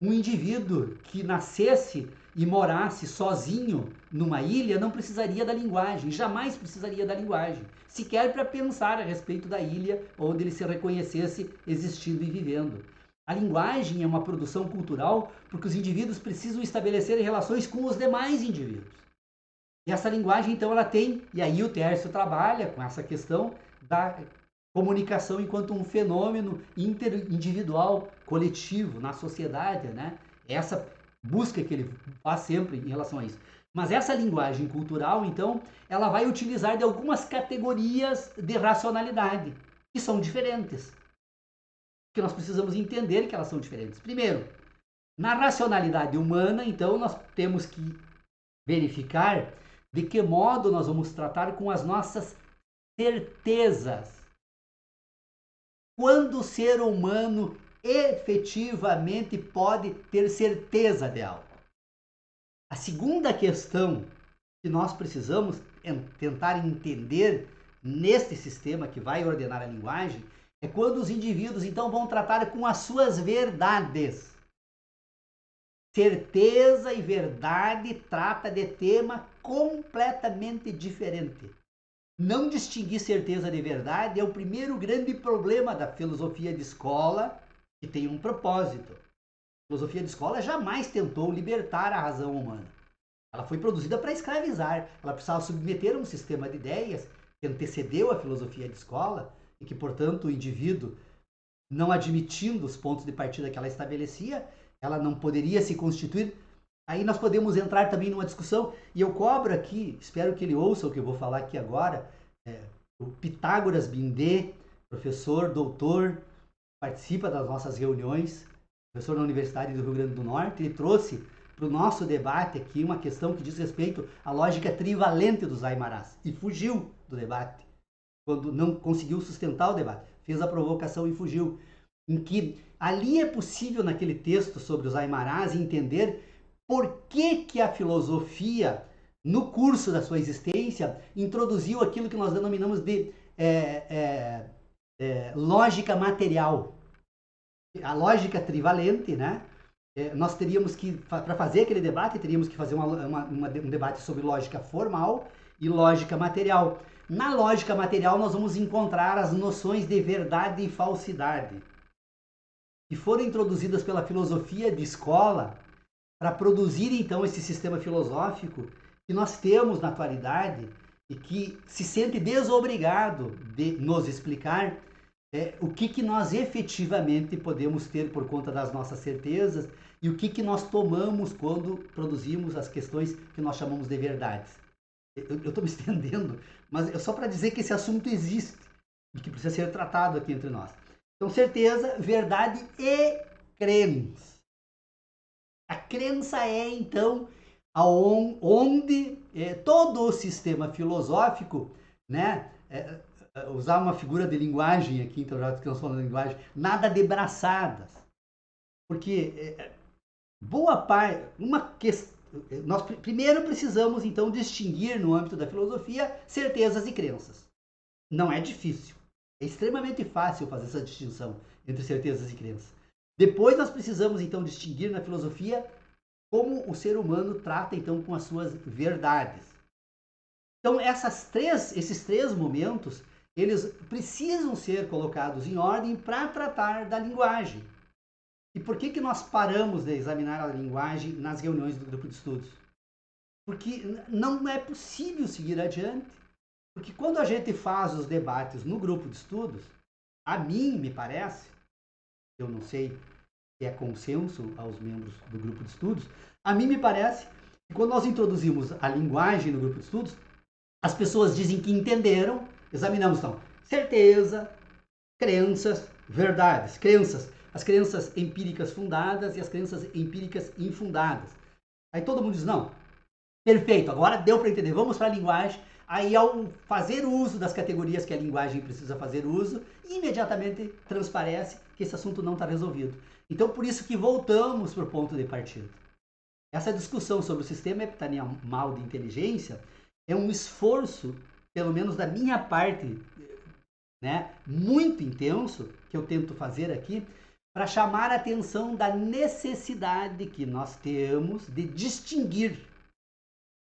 Um indivíduo que nascesse e morasse sozinho numa ilha não precisaria da linguagem, jamais precisaria da linguagem, sequer para pensar a respeito da ilha onde ele se reconhecesse existindo e vivendo. A linguagem é uma produção cultural porque os indivíduos precisam estabelecer relações com os demais indivíduos. E essa linguagem, então, ela tem, e aí o Tércio trabalha com essa questão da comunicação enquanto um fenômeno interindividual, coletivo, na sociedade, né? Essa busca que ele faz sempre em relação a isso. Mas essa linguagem cultural, então, ela vai utilizar de algumas categorias de racionalidade, que são diferentes. Que nós precisamos entender que elas são diferentes. Primeiro, na racionalidade humana, então, nós temos que verificar de que modo nós vamos tratar com as nossas certezas. Quando o ser humano efetivamente pode ter certeza de algo. A segunda questão que nós precisamos tentar entender neste sistema que vai ordenar a linguagem é quando os indivíduos então vão tratar com as suas verdades. Certeza e verdade trata de tema completamente diferente. Não distinguir certeza de verdade é o primeiro grande problema da filosofia de escola, que tem um propósito. A filosofia de escola jamais tentou libertar a razão humana. Ela foi produzida para escravizar. Ela precisava submeter a um sistema de ideias que antecedeu a filosofia de escola e que, portanto, o indivíduo, não admitindo os pontos de partida que ela estabelecia, ela não poderia se constituir. Aí nós podemos entrar também numa discussão, e eu cobro aqui, espero que ele ouça o que eu vou falar aqui agora, o Pitágoras Bindê, professor, doutor, participa das nossas reuniões, professor na Universidade do Rio Grande do Norte, ele trouxe para o nosso debate aqui uma questão que diz respeito à lógica trivalente dos Aymarás, e fugiu do debate, quando não conseguiu sustentar o debate, fez a provocação e fugiu, em que ali é possível, naquele texto sobre os Aymarás, entender por que a filosofia, no curso da sua existência, introduziu aquilo que nós denominamos de lógica material. A lógica trivalente, né? Nós teríamos que, para fazer aquele debate, teríamos que fazer um debate sobre lógica formal e lógica material. Na lógica material, nós vamos encontrar as noções de verdade e falsidade, que foram introduzidas pela filosofia de escola para produzir, então, esse sistema filosófico que nós temos na atualidade e que se sente desobrigado de nos explicar o que nós efetivamente podemos ter por conta das nossas certezas e o que nós tomamos quando produzimos as questões que nós chamamos de verdades. Eu estou me estendendo, mas é só para dizer que esse assunto existe e que precisa ser tratado aqui entre nós. Então, certeza, verdade e crença. A crença é, então, onde todo o sistema filosófico, né, usar uma figura de linguagem aqui, então já que nós falamos de linguagem, nada de braçadas. Porque boa parte, nós primeiro precisamos, então, distinguir no âmbito da filosofia certezas e crenças. Não é difícil. É extremamente fácil fazer essa distinção entre certezas e crenças. Depois nós precisamos, então, distinguir na filosofia como o ser humano trata, então, com as suas verdades. Então, esses três momentos, eles precisam ser colocados em ordem para tratar da linguagem. E por que nós paramos de examinar a linguagem nas reuniões do grupo de estudos? Porque não é possível seguir adiante. Porque quando a gente faz os debates no grupo de estudos, a mim me parece, eu não sei se é consenso aos membros do grupo de estudos, a mim me parece Quando nós introduzimos a linguagem no grupo de estudos, as pessoas dizem que entenderam, examinamos então, certeza, crenças, verdades, crenças, as crenças empíricas fundadas e as crenças empíricas infundadas. Aí todo mundo diz, não, perfeito, agora deu para entender, vamos para a linguagem. Aí, ao fazer uso das categorias que a linguagem precisa fazer uso, imediatamente transparece que esse assunto não está resolvido. Então, por isso que voltamos para o ponto de partida. Essa discussão sobre o sistema epitanimal de inteligência é um esforço, pelo menos da minha parte, né, muito intenso, que eu tento fazer aqui, para chamar a atenção da necessidade que nós temos de distinguir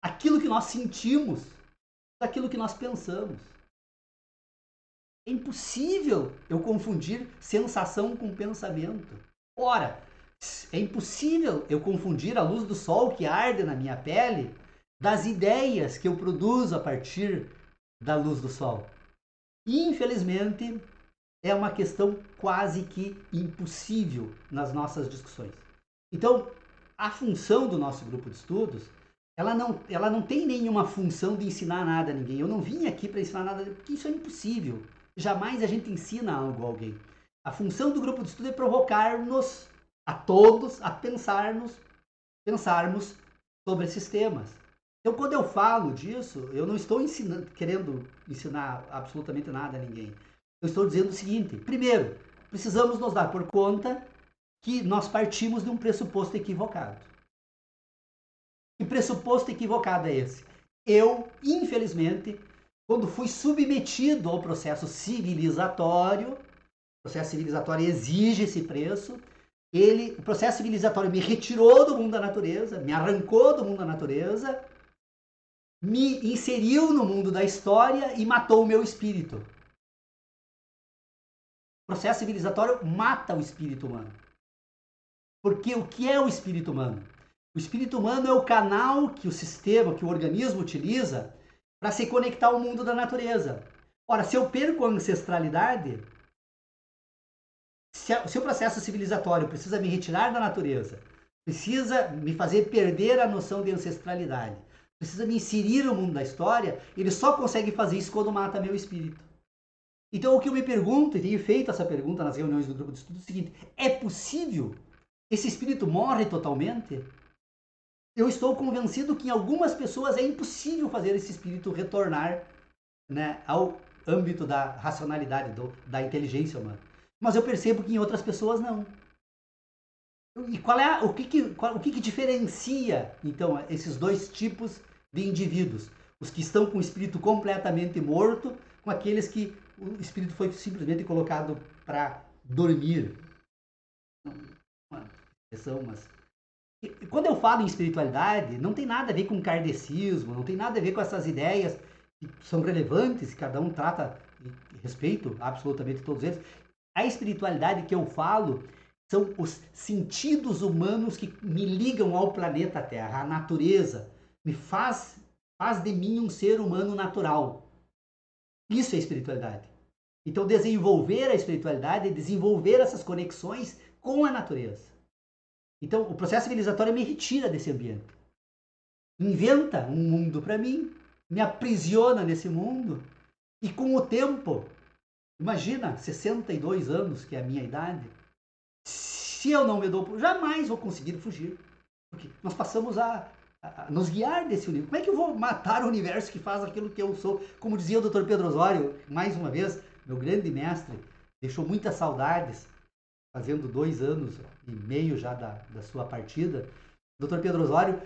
aquilo que nós sentimos daquilo que nós pensamos. É impossível eu confundir sensação com pensamento. Ora, é impossível eu confundir a luz do sol que arde na minha pele das ideias que eu produzo a partir da luz do sol. E, infelizmente, é uma questão quase que impossível nas nossas discussões. Então, a função do nosso grupo de estudos, ela não tem nenhuma função de ensinar nada a ninguém. Eu não vim aqui para ensinar nada, porque isso é impossível. Jamais a gente ensina algo a alguém. A função do grupo de estudo é provocar-nos a todos a pensarmos sobre esses temas. Então, quando eu falo disso, eu não estou querendo ensinar absolutamente nada a ninguém. Eu estou dizendo o seguinte: primeiro, precisamos nos dar por conta que nós partimos de um pressuposto equivocado. Que pressuposto equivocado é esse? Eu, infelizmente, quando fui submetido ao processo civilizatório, o processo civilizatório exige esse preço, o processo civilizatório me retirou do mundo da natureza, me arrancou do mundo da natureza, me inseriu no mundo da história e matou o meu espírito. O processo civilizatório mata o espírito humano. Porque o que é o espírito humano? O espírito humano é o canal que o sistema, que o organismo utiliza para se conectar ao mundo da natureza. Ora, se eu perco a ancestralidade, se o processo civilizatório precisa me retirar da natureza, precisa me fazer perder a noção de ancestralidade, precisa me inserir no mundo da história, ele só consegue fazer isso quando mata meu espírito. Então, o que eu me pergunto, e tenho feito essa pergunta nas reuniões do grupo de estudo, é o seguinte: é possível esse espírito morre totalmente? Eu estou convencido que em algumas pessoas é impossível fazer esse espírito retornar, né, ao âmbito da racionalidade, da inteligência humana. Mas eu percebo que em outras pessoas não. E o que diferencia, então, esses dois tipos de indivíduos? Os que estão com o espírito completamente morto, com aqueles que o espírito foi simplesmente colocado para dormir. Uma expressão, mas quando eu falo em espiritualidade, não tem nada a ver com kardecismo, não tem nada a ver com essas ideias que são relevantes, cada um trata e respeito absolutamente todos eles. A espiritualidade que eu falo são os sentidos humanos que me ligam ao planeta Terra, à natureza, me faz de mim um ser humano natural. Isso é espiritualidade. Então, desenvolver a espiritualidade é desenvolver essas conexões com a natureza. Então, o processo civilizatório me retira desse ambiente. Inventa um mundo para mim, me aprisiona nesse mundo, e com o tempo, imagina, 62 anos, que é a minha idade, se eu não me dou, jamais vou conseguir fugir. Porque nós passamos a nos guiar desse universo. Como é que eu vou matar o universo que faz aquilo que eu sou? Como dizia o Dr. Pedro Osório, mais uma vez, meu grande mestre, deixou muitas saudades, fazendo 2 anos e meio já da sua partida. O Dr. Pedro Osório,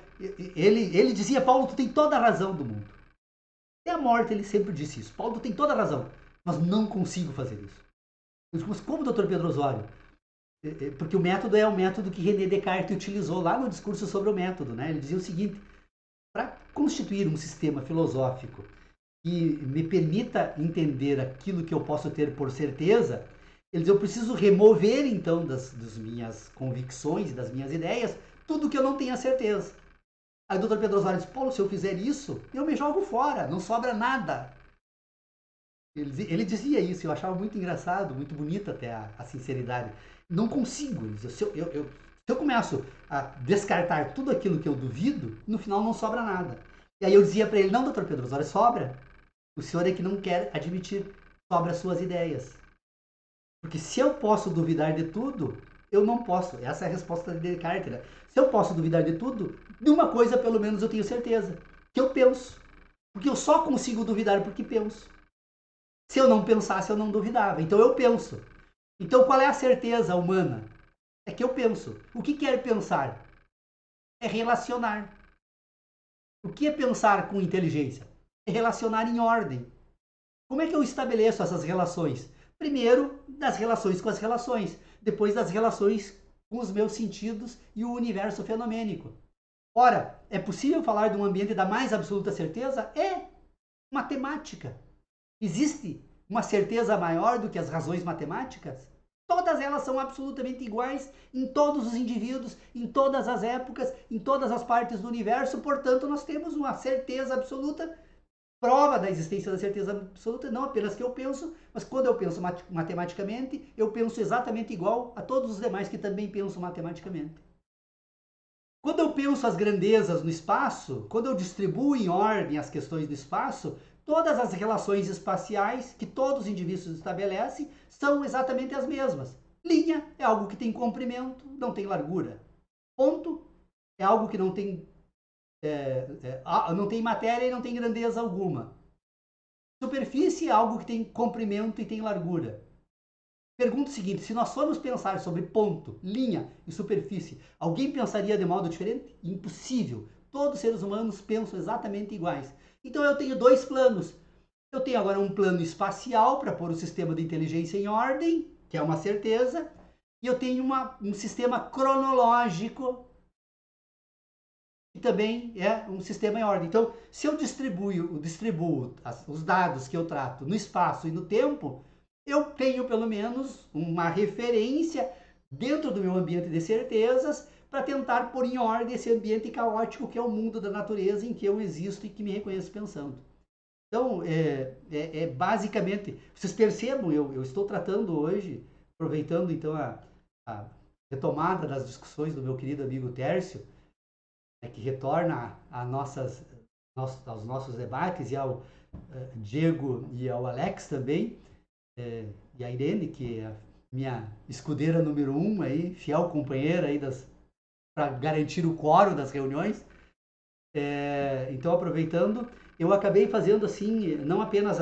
ele dizia: Paulo, tu tem toda a razão do mundo. Até a morte ele sempre disse isso. Paulo, tu tem toda a razão, mas não consigo fazer isso. Eu digo: mas como, Dr. Pedro Osório? Porque o método é o método que René Descartes utilizou lá no discurso sobre o método, né? Ele dizia o seguinte: para constituir um sistema filosófico que me permita entender aquilo que eu posso ter por certeza, eu preciso remover, então, das minhas convicções, das minhas ideias, tudo que eu não tenha certeza. Aí o Dr. Pedro Osório disse: Paulo, se eu fizer isso, eu me jogo fora, não sobra nada. Ele dizia isso, eu achava muito engraçado, muito bonita até a sinceridade. Não consigo, se Se eu começo a descartar tudo aquilo que eu duvido, no final não sobra nada. E aí eu dizia para ele, não, doutor Pedro Osório, sobra. O senhor é que não quer admitir, sobra as suas ideias. Porque se eu posso duvidar de tudo, eu não posso. Essa é a resposta de Descartes. Né? Se eu posso duvidar de tudo, de uma coisa pelo menos eu tenho certeza. Que eu penso. Porque eu só consigo duvidar porque penso. Se eu não pensasse, eu não duvidava. Então eu penso. Então qual é a certeza humana? É que eu penso. O que quer pensar? É relacionar. O que é pensar com inteligência? É relacionar em ordem. Como é que eu estabeleço essas relações? Primeiro, das relações com as relações. Depois, das relações com os meus sentidos e o universo fenomênico. Ora, é possível falar de um ambiente da mais absoluta certeza? É matemática. Existe uma certeza maior do que as razões matemáticas? Todas elas são absolutamente iguais em todos os indivíduos, em todas as épocas, em todas as partes do universo, portanto, nós temos uma certeza absoluta, prova da existência da certeza absoluta, não apenas que eu penso, mas quando eu penso matematicamente, eu penso exatamente igual a todos os demais que também pensam matematicamente. Quando eu penso as grandezas no espaço, quando eu distribuo em ordem as questões do espaço, todas as relações espaciais que todos os indivíduos estabelecem são exatamente as mesmas. Linha é algo que tem comprimento, não tem largura. Ponto é algo que não tem matéria e não tem grandeza alguma. Superfície é algo que tem comprimento e tem largura. Pergunta o seguinte: se nós formos pensar sobre ponto, linha e superfície, alguém pensaria de modo diferente? Impossível. Todos os seres humanos pensam exatamente iguais. Então eu tenho dois planos. Eu tenho agora um plano espacial para pôr o sistema de inteligência em ordem, que é uma certeza, e eu tenho um sistema cronológico, que também é um sistema em ordem. Então, se eu distribuo os dados que eu trato no espaço e no tempo, eu tenho pelo menos uma referência dentro do meu ambiente de certezas para tentar pôr em ordem esse ambiente caótico que é o mundo da natureza em que eu existo e que me reconheço pensando. Então, basicamente, vocês percebam, eu estou tratando hoje, aproveitando então a retomada das discussões do meu querido amigo Tércio, que retorna aos nossos debates, e ao Diego e ao Alex também, e a Irene, que é a minha escudeira número 1, aí, fiel companheira aí para garantir o quórum das reuniões. Então, aproveitando, eu acabei fazendo assim, não apenas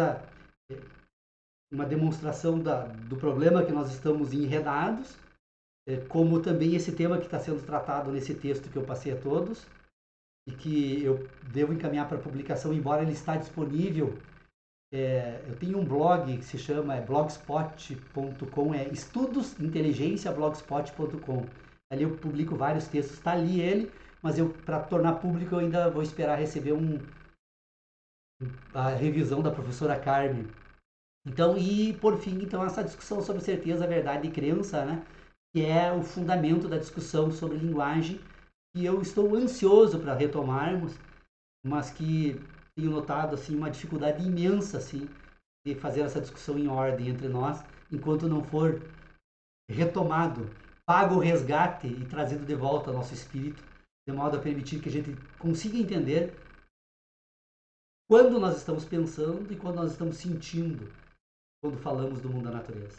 uma demonstração do problema que nós estamos enredados, como também esse tema que está sendo tratado nesse texto que eu passei a todos, e que eu devo encaminhar para publicação, embora ele está disponível. Eu tenho um blog que se chama blogspot.com, estudosinteligência.blogspot.com. Ali eu publico vários textos, está ali ele, mas para tornar público eu ainda vou esperar receber a revisão da professora Carmen. Então, e por fim, então, essa discussão sobre certeza, verdade e crença, né, que é o fundamento da discussão sobre linguagem, que eu estou ansioso para retomarmos, mas que tenho notado assim uma dificuldade imensa assim de fazer essa discussão em ordem entre nós, enquanto não for retomado, pago o resgate e trazido de volta ao nosso espírito, de modo a permitir que a gente consiga entender quando nós estamos pensando e quando nós estamos sentindo quando falamos do mundo da natureza.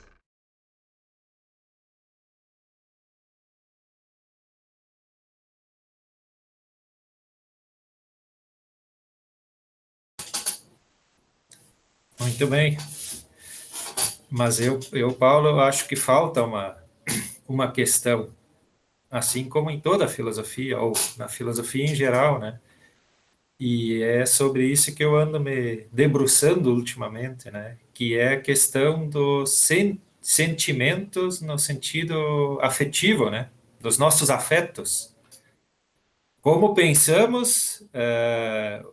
Muito bem. Mas Paulo, eu acho que falta uma questão, assim como em toda a filosofia, ou na filosofia em geral, né? E é sobre isso que eu ando me debruçando ultimamente, né? Que é a questão dos sentimentos no sentido afetivo, né? Dos nossos afetos. Como pensamos,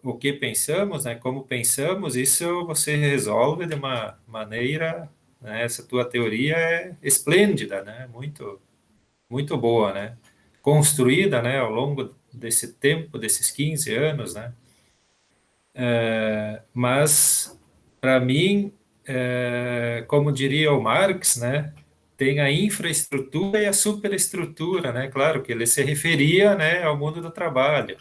o que pensamos, né? Como pensamos, isso você resolve de uma maneira, né? Essa tua teoria é esplêndida, né? Muito, muito boa, né? Construída, né? Ao longo desse tempo, desses 15 anos, né? Mas, para mim, como diria o Marx, né? tem a infraestrutura e a superestrutura, né? Claro que ele se referia, né, ao mundo do trabalho,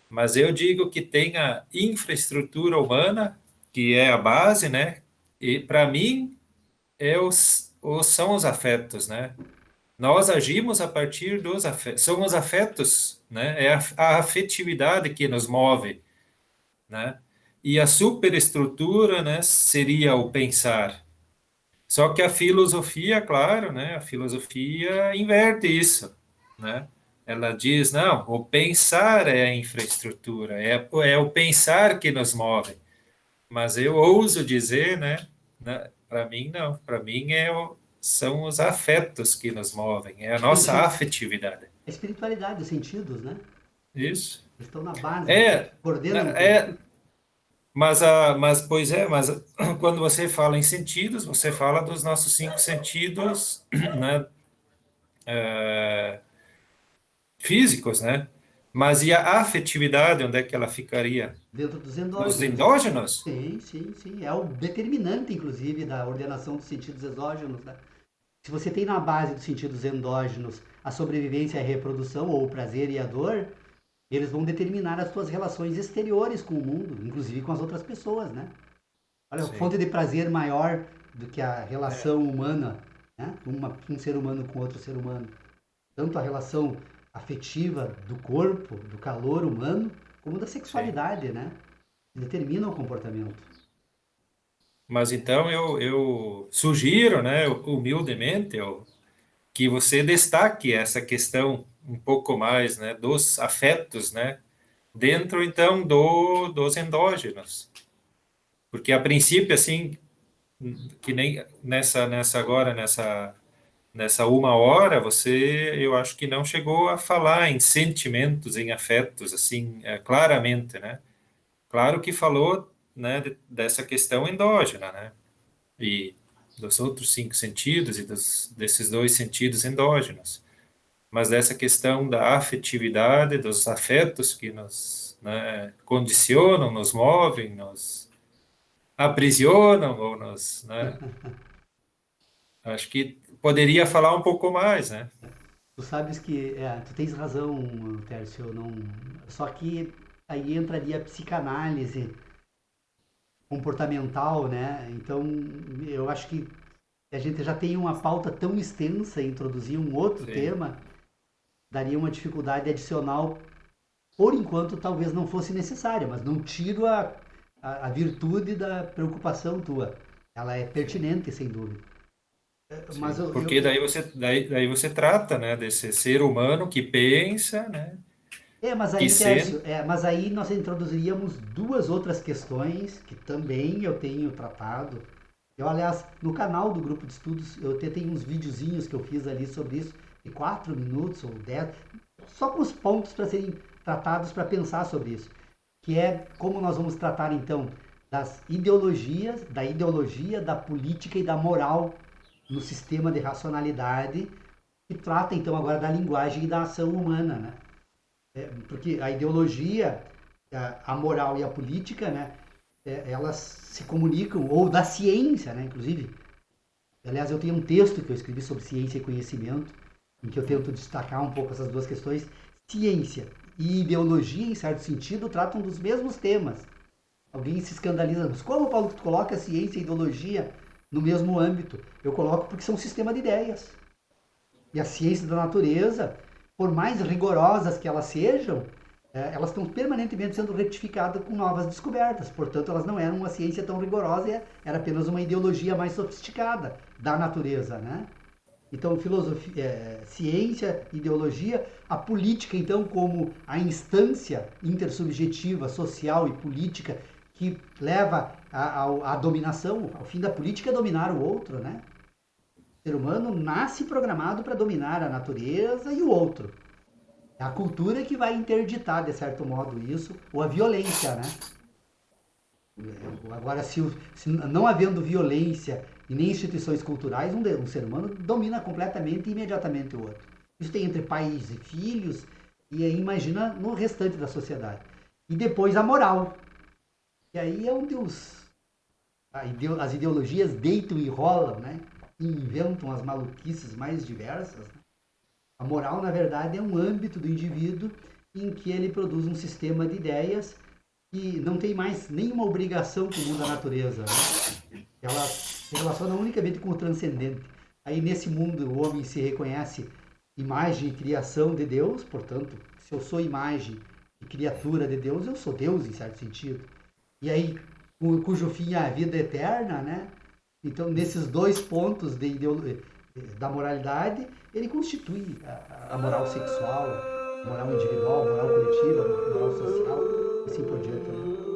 mas eu digo que tem a infraestrutura humana, que é a base, né? E para mim são os afetos, né? Nós agimos a partir dos afetos, são os afetos, né? É a afetividade que nos move, né? E a superestrutura, né, seria o pensar. Só que a filosofia, claro, né? A filosofia inverte isso, né? Ela diz, não, o pensar é a infraestrutura, é o pensar que nos move. Mas eu ouso dizer, né? Para mim, não. Para mim, são os afetos que nos movem, é a nossa Sentido. afetividade. A espiritualidade, os sentidos, né? Isso. Eles estão na base, É, coordenam tudo. é, pois é, mas quando você fala em sentidos, você fala dos nossos 5 sentidos, né, físicos, né? Mas e a afetividade, onde é que ela ficaria? Dentro dos Nos endógenos. endógenos? Sim, sim, sim. É o determinante, inclusive, da ordenação dos sentidos exógenos, né? Se você tem na base dos sentidos endógenos a sobrevivência e a reprodução, ou o prazer e a dor, eles vão determinar as suas relações exteriores com o mundo, inclusive com as outras pessoas, né? Olha, Sim. fonte de prazer maior do que a É, relação humana, né? Um ser humano com outro ser humano. Tanto a relação afetiva do corpo, do calor humano, como da sim. sexualidade, né? Determina o comportamento. Mas então eu sugiro, né, humildemente, que você destaque essa questão um pouco mais, né, dos afetos, né, dentro então dos endógenos, porque a princípio assim, que nem nessa 1 hora eu acho que não chegou a falar em sentimentos, em afetos assim, claramente, né? Claro que falou, né, dessa questão endógena, né? E dos outros 5 sentidos e desses 2 sentidos endógenos. Mas dessa questão da afetividade, dos afetos que nos, né, condicionam, nos movem, nos aprisionam ou nos, né, acho que poderia falar um pouco mais, né? Tu sabes que tu tens razão, Tércio, não. Só que aí entraria a psicanálise comportamental, né? Então, eu acho que a gente já tem uma pauta tão extensa e introduzir um outro Sim, tema daria uma dificuldade adicional. Por enquanto, talvez não fosse necessária, mas não tiro a virtude da preocupação tua. Ela é sim, pertinente, sem dúvida. Mas sim. Porque daí você trata, né, desse ser humano que pensa, né, mas que aí, Tércio, sente. mas aí nós introduziríamos duas outras questões que também eu tenho tratado. Eu, aliás, no canal do grupo de estudos, eu até tenho uns videozinhos que eu fiz ali sobre isso, de 4 minutos ou 10, só com os pontos para serem tratados para pensar sobre isso. Que é como nós vamos tratar, então, das ideologias, da ideologia, da política e da moral no sistema de racionalidade, que trata, então, agora da linguagem e da ação humana, né? Porque a ideologia, a moral e a política, né, elas se comunicam, ou da ciência, né, inclusive. Aliás, eu tenho um texto que eu escrevi sobre ciência e conhecimento, em que eu tento destacar um pouco essas duas questões. Ciência e ideologia, em certo sentido, tratam dos mesmos temas. Alguém se escandaliza, mas como, Paulo, que tu coloca ciência e ideologia no mesmo âmbito? Eu coloco porque são um sistema de ideias. E a ciência da natureza, por mais rigorosas que elas sejam, elas estão permanentemente sendo retificadas com novas descobertas. Portanto, elas não eram uma ciência tão rigorosa, era apenas uma ideologia mais sofisticada da natureza, né? Então, filosofia, ciência, ideologia, a política, então, como a instância intersubjetiva, social e política que leva à dominação. O fim da política é dominar o outro, né? O ser humano nasce programado para dominar a natureza e o outro. É a cultura que vai interditar, de certo modo, isso, ou a violência, né? Agora, se não havendo violência e nem instituições culturais, um ser humano domina completamente e imediatamente o outro. Isso tem entre pais e filhos, e aí imagina no restante da sociedade. E depois a moral. E aí é onde as ideologias deitam e rolam, né? inventam as maluquices mais diversas, né? A moral, na verdade, é um âmbito do indivíduo em que ele produz um sistema de ideias que não tem mais nenhuma obrigação com o mundo da natureza, né? Ela se relaciona unicamente com o transcendente. Aí, nesse mundo, o homem se reconhece imagem e criação de Deus, portanto, se eu sou imagem e criatura de Deus, eu sou Deus, em certo sentido. E aí, cujo fim é a vida eterna, né? Então, nesses dois pontos da moralidade, ele constitui a moral sexual, a moral individual, a moral coletiva, a moral social, e assim por diante, né?